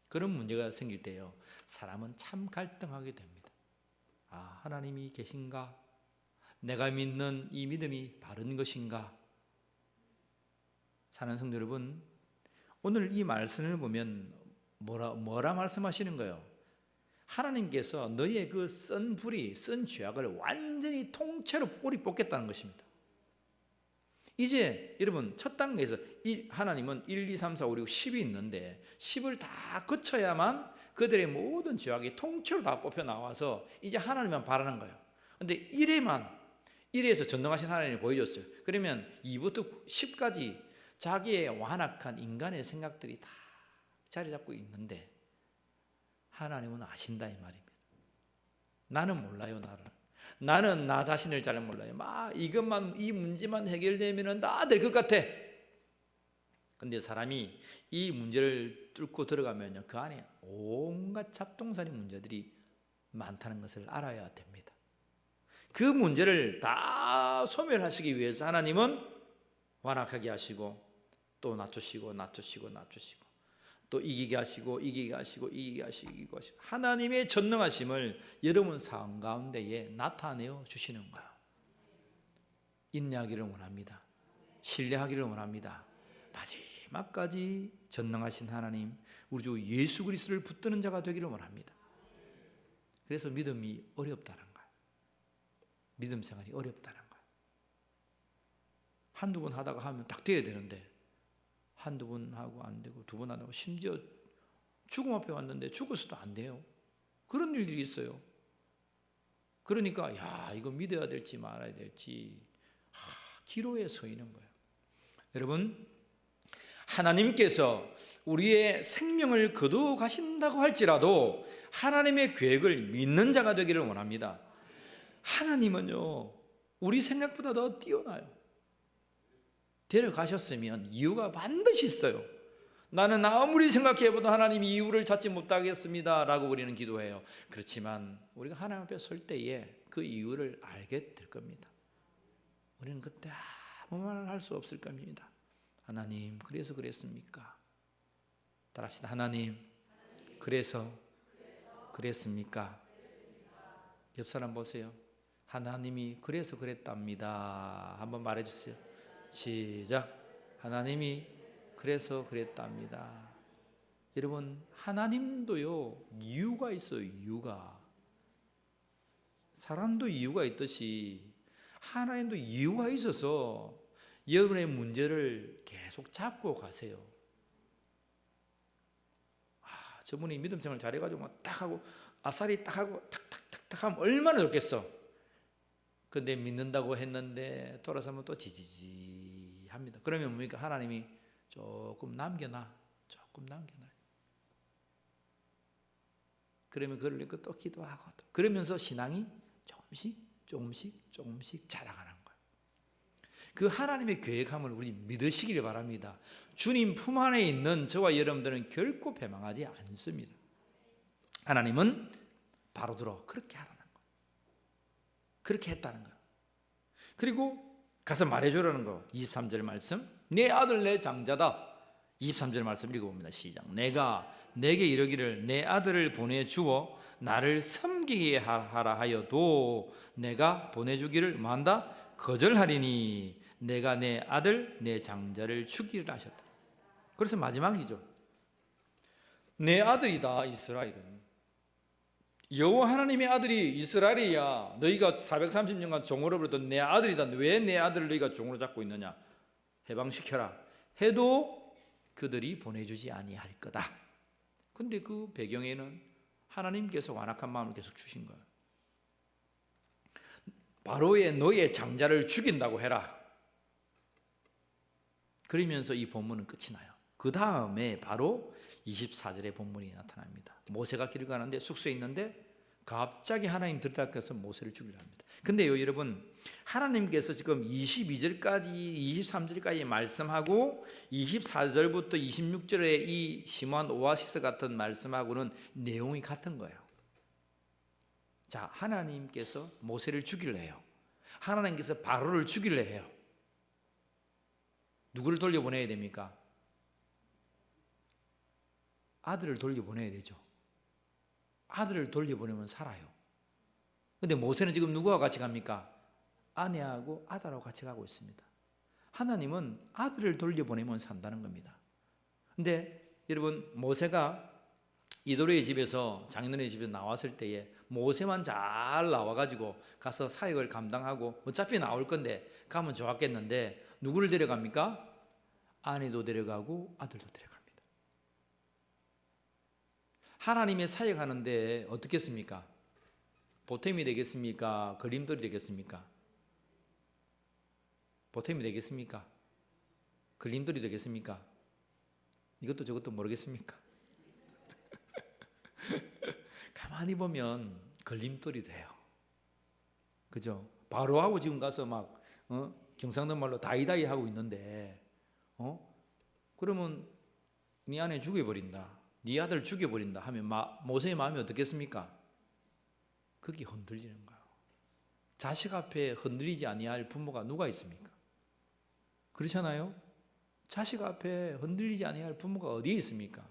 그런 문제가 생길 때요 사람은 참 갈등하게 됩니다. 하나님이 계신가? 내가 믿는 이 믿음이 바른 것인가? 사랑하는 성도 여러분 오늘 이 말씀을 보면 뭐라 말씀하시는 거예요? 하나님께서 너희의 그 쓴 불이 쓴 죄악을 완전히 통째로 뿌리 뽑겠다는 것입니다. 이제 여러분 첫 단계에서 하나님은 1, 2, 3, 4, 5, 6, 10이 있는데 10을 다 거쳐야만 그들의 모든 죄악이 통째로 다 뽑혀 나와서 이제 하나님만 바라는 거예요. 그런데 1에서 전능하신 하나님이 보여줬어요. 그러면 2부터 10까지 자기의 완악한 인간의 생각들이 다 자리 잡고 있는데 하나님은 아신다 이 말입니다. 나는 몰라요. 나는 나 자신을 잘 몰라요. 이 문제만 해결되면 다 될 것 같아. 근데 사람이 이 문제를 뚫고 들어가면요, 그 안에 온갖 잡동사니 문제들이 많다는 것을 알아야 됩니다. 그 문제를 다 소멸하시기 위해서 하나님은 완악하게 하시고 또 낮추시고 또 이기게 하시고 하나님의 전능하심을 여러분 삶 가운데에 나타내어 주시는 거예요. 인내하기를 원합니다. 신뢰하기를 원합니다. 마지막까지 전능하신 하나님, 우리 주 예수 그리스도를 붙드는 자가 되기를 원합니다. 그래서 믿음이 어렵다는 거예요. 믿음 생활이 어렵다는 거예요. 한두 번 하다가 하면 딱 돼야 되는데 한두 번 하고 안 되고 두 번 하다가 심지어 죽음 앞에 왔는데 죽어서도 안 돼요. 그런 일들이 있어요. 그러니까 이거 믿어야 될지 말아야 될지 기로에 서 있는 거예요. 여러분, 하나님께서 우리의 생명을 거두어 가신다고 할지라도 하나님의 계획을 믿는 자가 되기를 원합니다. 하나님은요, 우리 생각보다 더 뛰어나요. 데려가셨으면 이유가 반드시 있어요. 나는 아무리 생각해봐도 하나님이 이유를 찾지 못하겠습니다 라고 우리는 기도해요. 그렇지만 우리가 하나님 앞에 설 때에 그 이유를 알게 될 겁니다. 우리는 그때 아무 말을 할 수 없을 겁니다. 하나님, 그래서 그랬습니까? 따라합시다. 하나님, 그래서 그랬습니까? 옆 사람 보세요. 하나님이 그래서 그랬답니다. 한번 말해주세요. 시작. 하나님이 그래서 그랬답니다. 여러분, 하나님도요, 이유가 있어요. 이유가. 사람도 이유가 있듯이 하나님도 이유가 있어서 여러분의 문제를 계속 잡고 가세요. 저분이 믿음 생활 잘해가지고 딱 하고 아싸리 딱 하고 탁탁탁탁 하면 얼마나 좋겠어. 근데 믿는다고 했는데 돌아서면 또 지지지 합니다. 그러면 뭡니까? 하나님이 조금 남겨놔. 그러면 그걸 또 기도하고 또 그러면서 신앙이 조금씩 자라가는 거예요. 그 하나님의 계획함을 우리 믿으시기를 바랍니다. 주님 품 안에 있는 저와 여러분들은 결코 패망하지 않습니다. 하나님은 바로 들어 그렇게 하라는 거예요. 그렇게 했다는 거예요. 그리고 가서 말해주라는 거. 23절 말씀, 내 아들 내 장자다. 23절 말씀 읽어봅니다. 시작. 내가 내게 이르기를 내 아들을 보내주어 나를 섬기게 하라 하여도 내가 보내주기를 만다 거절하리니 내가 내 아들 내 장자를 죽이리라 하셨다. 그래서 마지막이죠. 내 아들이다 이스라엘은. 여호와 하나님의 아들이 이스라엘이야. 너희가 430년간 종으로 부르던 내 아들이다. 왜 내 아들을 너희가 종으로 잡고 있느냐? 해방시켜라 해도 그들이 보내주지 아니할 거다. 근데 그 배경에는 하나님께서 완악한 마음을 계속 주신 거예요. 바로의 너의 장자를 죽인다고 해라. 그러면서 이 본문은 끝이 나요. 그 다음에 바로 24절의 본문이 나타납니다. 모세가 길을 가는데 숙소에 있는데 갑자기 하나님 들이닥쳐서 모세를 죽이려 합니다. 근데요 여러분, 하나님께서 지금 22절까지 23절까지 말씀하고 24절부터 26절의 이 심오한 오아시스 같은 말씀하고는 내용이 같은 거예요. 자, 하나님께서 모세를 죽이려 해요. 하나님께서 바로를 죽이려 해요. 누구를 돌려보내야 됩니까? 아들을 돌려보내야 되죠. 아들을 돌려보내면 살아요. 근데 모세는 지금 누구와 같이 갑니까? 아내하고 아들하고 같이 가고 있습니다. 하나님은 아들을 돌려보내면 산다는 겁니다. 근데 여러분, 모세가 이도리의 집에서 장인어른의 집에서 나왔을 때에 모세만 잘 나와가지고 가서 사역을 감당하고 어차피 나올 건데 가면 좋았겠는데 누구를 데려갑니까? 아내도 데려가고 아들도 데려갑니다. 하나님의 사역하는데 어떻겠습니까? 보탬이 되겠습니까? 걸림돌이 되겠습니까? 보탬이 되겠습니까? 걸림돌이 되겠습니까? 이것도 저것도 모르겠습니까? 가만히 보면 걸림돌이 돼요. 그죠? 바로하고 지금 가서 막 경상도 말로 다이다이 하고 있는데 그러면 네 아내 죽여버린다, 네 아들 죽여버린다 하면 모세의 마음이 어떻겠습니까? 그게 흔들리는 거예요. 자식 앞에 흔들리지 아니할 부모가 누가 있습니까? 그렇잖아요. 자식 앞에 흔들리지 아니할 부모가 어디에 있습니까?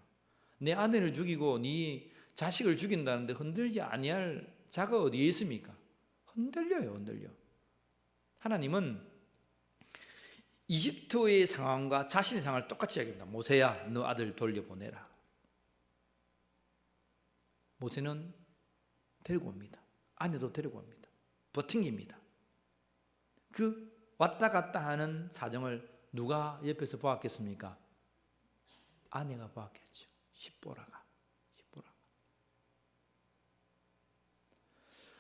내 아내를 죽이고 네 자식을 죽인다는데 흔들리지 아니할 자가 어디에 있습니까? 흔들려요, 흔들려. 하나님은 이집트의 상황과 자신의 상황을 똑같이 이야기합니다. 모세야, 너 아들 돌려보내라. 모세는 데리고 옵니다. 아내도 데리고 옵니다. 버팅깁니다. 그 왔다 갔다 하는 사정을 누가 옆에서 보았겠습니까? 아내가 보았겠죠. 십보라가.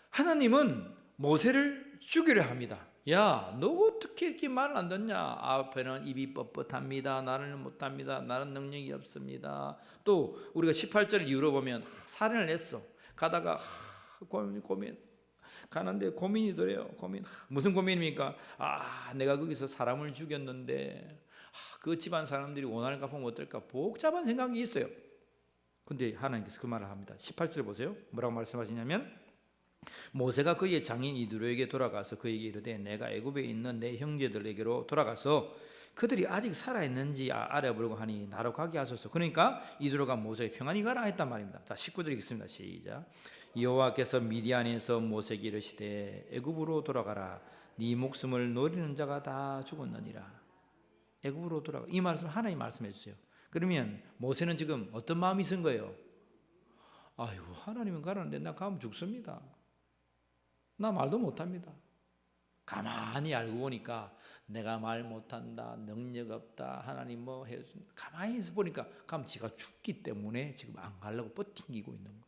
하나님은 모세를 죽이려 합니다. 야, 너 어떻게 이렇게 말을 안 듣냐? 앞에는 입이 뻣뻣합니다. 나는 못합니다. 나는 능력이 없습니다. 또 우리가 18절 이후로 보면 살인을 했어. 가다가 고민 가는데 고민이 더래요. 무슨 고민입니까? 내가 거기서 사람을 죽였는데 그 집안 사람들이 원한을 갚으면 어떨까? 복잡한 생각이 있어요. 근데 하나님께서 그 말을 합니다. 18절 보세요. 뭐라고 말씀하시냐면 모세가 그의 장인 이드로에게 돌아가서 그에게 이르되 내가 애굽에 있는 내 형제들에게로 돌아가서 그들이 아직 살아있는지 알아보려고 하니 나로 가게 하소서. 그러니까 이드로가 모세에게 평안히 가라 했단 말입니다. 자, 19절 읽습니다. 시작. 여호와께서 미디안에서 모세에게 이르시되 애굽으로 돌아가라. 네 목숨을 노리는 자가 다 죽었느니라. 애굽으로 돌아가. 이 말씀 하나님 말씀해 주세요. 그러면 모세는 지금 어떤 마음이 든 거예요? 아이고, 하나님은 가라는데 나 가면 죽습니다. 나 말도 못합니다. 가만히 알고 보니까 내가 말 못한다, 능력 없다, 하나님 뭐 해서 가만히 해서 보니까 가면 지가 죽기 때문에 지금 안 가려고 버팅기고 있는 거예요.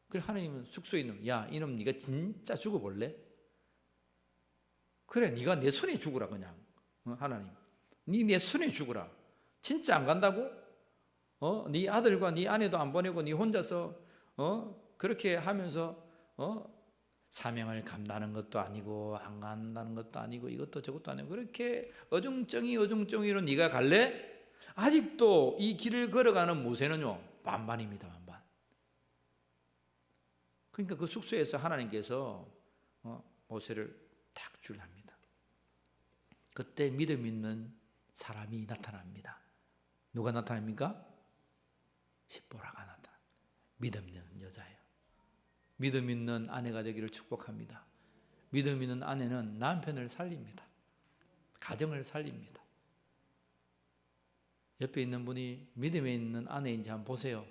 그래 하나님은 숙소에 있는, 야 이놈 네가 진짜 죽어볼래? 그래 네가 내 손에 죽으라 그냥. 하나님 네 내 손에 죽으라. 진짜 안 간다고? 네 아들과 네 아내도 안 보내고 네 혼자서 그렇게 하면서 사명을 감당하는 것도 아니고 안 간다는 것도 아니고 이것도 저것도 아니고 그렇게 어중쩡이로 네가 갈래? 아직도 이 길을 걸어가는 모세는요 반반입니다. 반반. 그러니까 그 숙소에서 하나님께서 모세를 탁 줄합니다. 그때 믿음 있는 사람이 나타납니다. 누가 나타납니까? 십보라가 나타나. 믿음 있는 여자예요. 믿음 있는 아내가 되기를 축복합니다. 믿음 있는 아내는 남편을 살립니다. 가정을 살립니다. 옆에 있는 분이 믿음에 있는 아내인지 한번 보세요.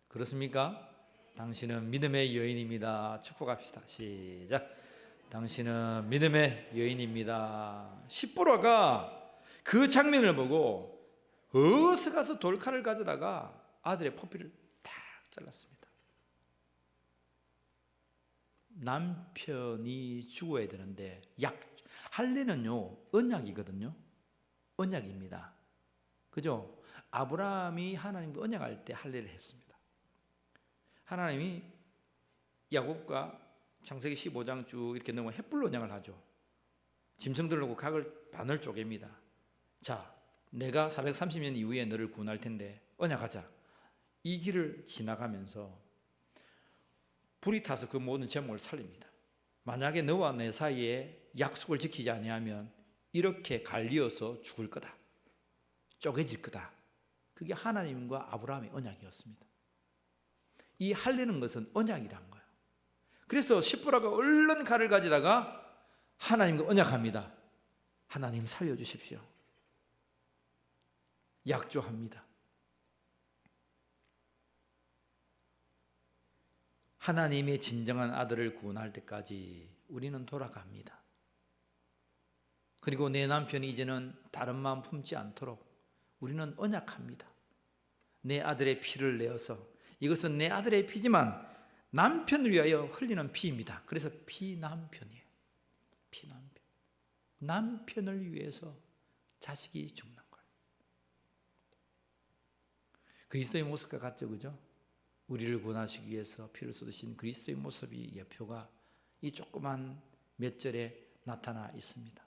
그렇습니까? 당신은 믿음의 여인입니다. 축복합시다. 시작. 당신은 믿음의 여인입니다. 십보라가 그 장면을 보고 어서 가서 돌칼을 가져다가 아들의 포피를 탁 잘랐습니다. 남편이 죽어야 되는데 할례는요 언약이거든요. 언약입니다. 그죠? 아브라함이 하나님과 언약할 때 할례를 했습니다. 하나님이 야곱과 창세기 15장 쭉 이렇게 넘어 햇불로 언약을 하죠. 짐승들 놓고 각을 반을 쪼갭니다. 자, 내가 430년 이후에 너를 구원할 텐데 언약하자. 이 길을 지나가면서 불이 타서 그 모든 제목을 살립니다. 만약에 너와 내 사이에 약속을 지키지 아니하면 이렇게 갈리어서 죽을 거다. 쪼개질 거다. 그게 하나님과 아브라함의 언약이었습니다. 이 할례는 것은 언약이란 거예요. 그래서 십보라가 얼른 칼을 가지다가 하나님과 언약합니다. 하나님 살려주십시오. 약조합니다. 하나님의 진정한 아들을 구원할 때까지 우리는 돌아갑니다. 그리고 내 남편이 이제는 다른 마음 품지 않도록 우리는 언약합니다. 내 아들의 피를 내어서 이것은 내 아들의 피지만 남편을 위하여 흘리는 피입니다. 그래서 피남편이에요. 피남편. 남편을 위해서 자식이 죽는 거예요. 그리스도의 모습과 같죠, 그죠? 우리를 구원하시기 위해서 피를 쏟으신 그리스도의 모습이 예표가 이 조그만 몇 절에 나타나 있습니다.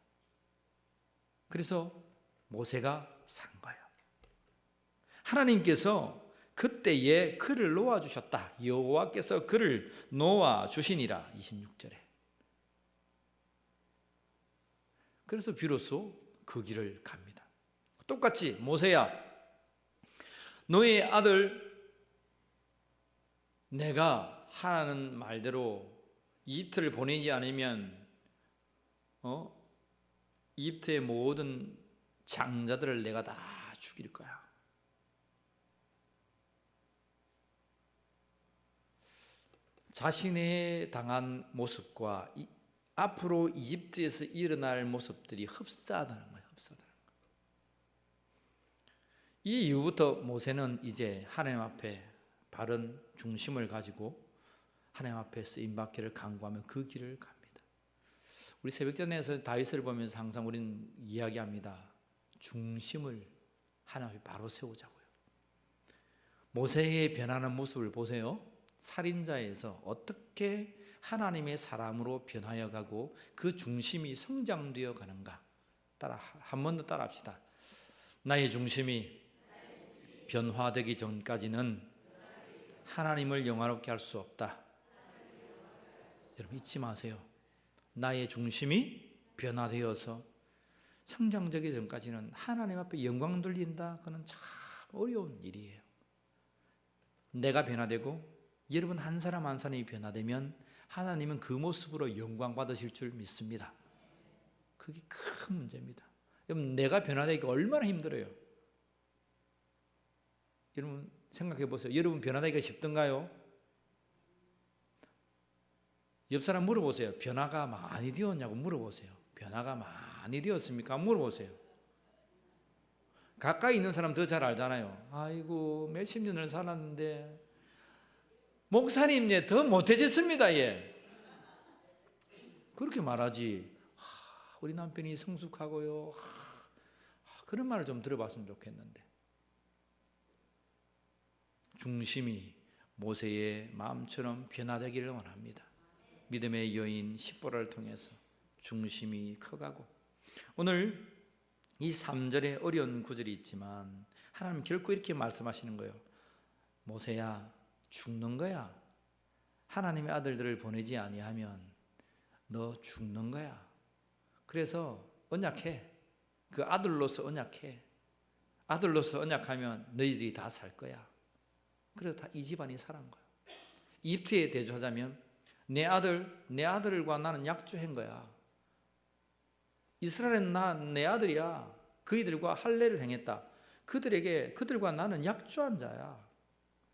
그래서 모세가 산 거예요. 하나님께서 그때에 그를 놓아주셨다. 여호와께서 그를 놓아주시니라. 26절에. 그래서 비로소 그 길을 갑니다. 똑같이 모세야, 너의 아들 내가 하라는 말대로 이집트를 보내지 않으면 이집트의 모든 장자들을 내가 다 죽일 거야. 자신의 당한 모습과 앞으로 이집트에서 일어날 모습들이 흡사하다는 거예요. 이 이후부터 모세는 이제 하나님 앞에 바른 중심을 가지고 하나님 앞에 쓰임받기를 간구하며 그 길을 갑니다. 우리 새벽전에서 다윗을 보면서 항상 우리는 이야기합니다. 중심을 하나님 앞에 바로 세우자고요. 모세의 변하는 모습을 보세요. 살인자에서 어떻게 하나님의 사람으로 변하여 가고 그 중심이 성장되어 가는가. 한 번 더 따라합시다. 나의 중심이 변화되기 전까지는 하나님을 영화롭게 할 수 없다. 여러분 잊지 마세요. 나의 중심이 변화되어서 성장되기 전까지는 하나님 앞에 영광 돌린다. 그건 참 어려운 일이에요. 내가 변화되고 여러분 한 사람 한 사람이 변화되면 하나님은 그 모습으로 영광 받으실 줄 믿습니다. 그게 큰 문제입니다. 여러분 내가 변화되기가 얼마나 힘들어요. 여러분 생각해 보세요. 여러분 변화되기가 쉽던가요? 옆 사람 물어보세요. 변화가 많이 되었냐고 물어보세요. 변화가 많이 되었습니까? 물어보세요. 가까이 있는 사람 더 잘 알잖아요. 아이고 몇십 년을 살았는데 목사님 더 못해졌습니다. 예. 그렇게 말하지. 우리 남편이 성숙하고요. 그런 말을 좀 들어봤으면 좋겠는데. 중심이 모세의 마음처럼 변화되기를 원합니다. 믿음의 여인 십보라를 통해서 중심이 커가고 오늘 이 3절에 어려운 구절이 있지만 하나님 결코 이렇게 말씀하시는 거예요. 모세야 죽는 거야. 하나님의 아들들을 보내지 아니하면 너 죽는 거야. 그래서 언약해. 그 아들로서 언약해. 아들로서 언약하면 너희들이 다 살 거야. 그래서 다 이 집안이 살은 거야. 이집트에 대조하자면 내 아들과 나는 약조한 거야. 이스라엘은 내 아들이야. 그이들과 할례를 행했다. 그들과 나는 약조한 자야.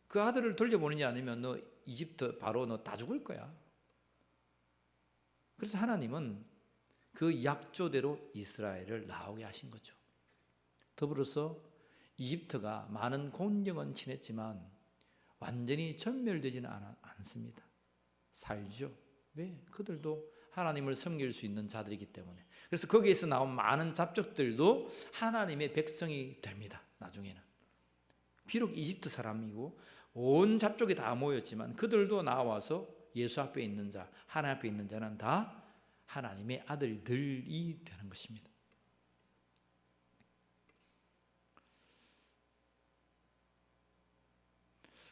그 아들을 돌려보내지 않으면 너 이집트 바로 너 다 죽을 거야. 그래서 하나님은 그 약조대로 이스라엘을 나오게 하신 거죠. 더불어서 이집트가 많은 곤경은 지냈지만 완전히 전멸되지는 않습니다. 살죠. 왜? 그들도 하나님을 섬길 수 있는 자들이기 때문에. 그래서 거기에서 나온 많은 잡족들도 하나님의 백성이 됩니다. 나중에는. 비록 이집트 사람이고 온 잡족이 다 모였지만 그들도 나와서 예수 앞에 있는 자, 하나님 앞에 있는 자는 다 하나님의 아들들이 되는 것입니다.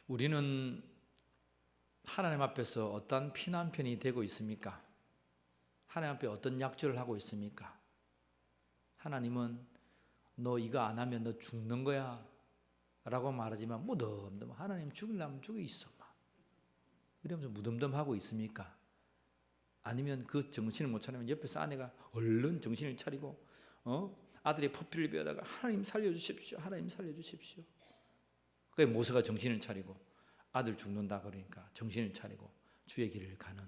우리는 하나님 앞에서 어떤 피난편이 되고 있습니까? 하나님 앞에 어떤 약조를 하고 있습니까? 하나님은 너 이거 안 하면 너 죽는 거야 라고 말하지만 무덤덤 하나님 죽이려면 죽여 있어 이러면서 무덤덤하고 있습니까? 아니면 그 정신을 못 차리면 옆에서 아내가 얼른 정신을 차리고 아들의 포피를 베어다가 하나님 살려주십시오. 하나님 살려주십시오. 그게 모세가 정신을 차리고 아들 죽는다 그러니까 정신을 차리고 주의 길을 가는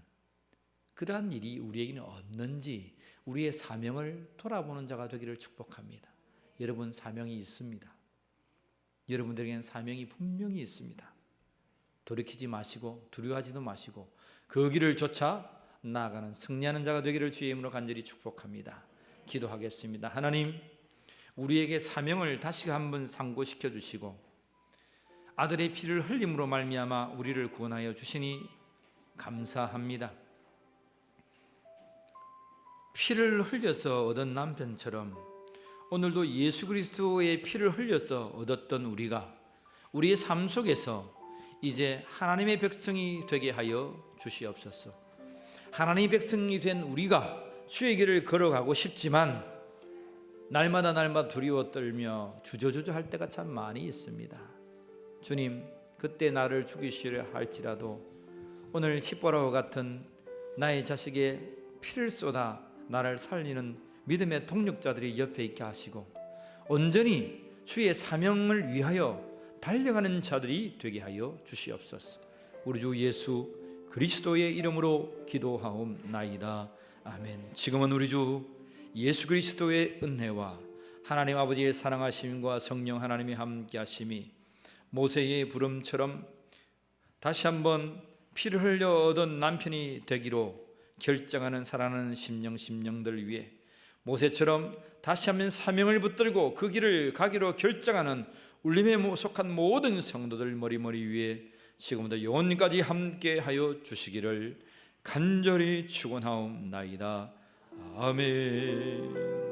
그러한 일이 우리에게는 없는지 우리의 사명을 돌아보는 자가 되기를 축복합니다. 여러분 사명이 있습니다. 여러분들에게는 사명이 분명히 있습니다. 돌이키지 마시고 두려워하지도 마시고 그 길을 쫓아 나아가는 승리하는 자가 되기를 주의 이름으로 간절히 축복합니다. 기도하겠습니다. 하나님 우리에게 사명을 다시 한번 상고시켜 주시고 아들의 피를 흘림으로 말미암아 우리를 구원하여 주시니 감사합니다. 피를 흘려서 얻은 남편처럼 오늘도 예수 그리스도의 피를 흘려서 얻었던 우리가 우리의 삶 속에서 이제 하나님의 백성이 되게 하여 주시옵소서. 하나님의 백성이 된 우리가 주의 길을 걸어가고 싶지만 날마다 두려워 떨며 주저할 때가 참 많이 있습니다. 주님, 그때 나를 죽이시려 할지라도 오늘 십보라와 같은 나의 자식의 피를 쏟아 나를 살리는 믿음의 동력자들이 옆에 있게 하시고 온전히 주의 사명을 위하여 달려가는 자들이 되게 하여 주시옵소서. 우리 주 예수 그리스도의 이름으로 기도하옵나이다. 아멘. 지금은 우리 주 예수 그리스도의 은혜와 하나님 아버지의 사랑하심과 성령 하나님의 함께 하심이 모세의 부름처럼 다시 한번 피를 흘려 얻은 남편이 되기로 결정하는 사랑하는 심령들 위해 모세처럼 다시 한번 사명을 붙들고 그 길을 가기로 결정하는 울림에 속한 모든 성도들 머리 위에 지금부터 영원까지 함께 하여 주시기를 간절히 축원하옵나이다. 아멘.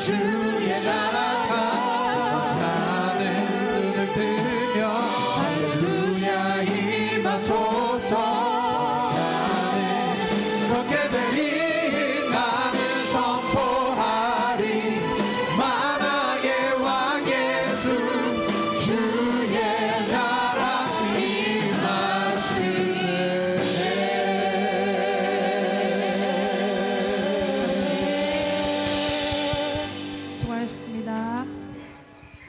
주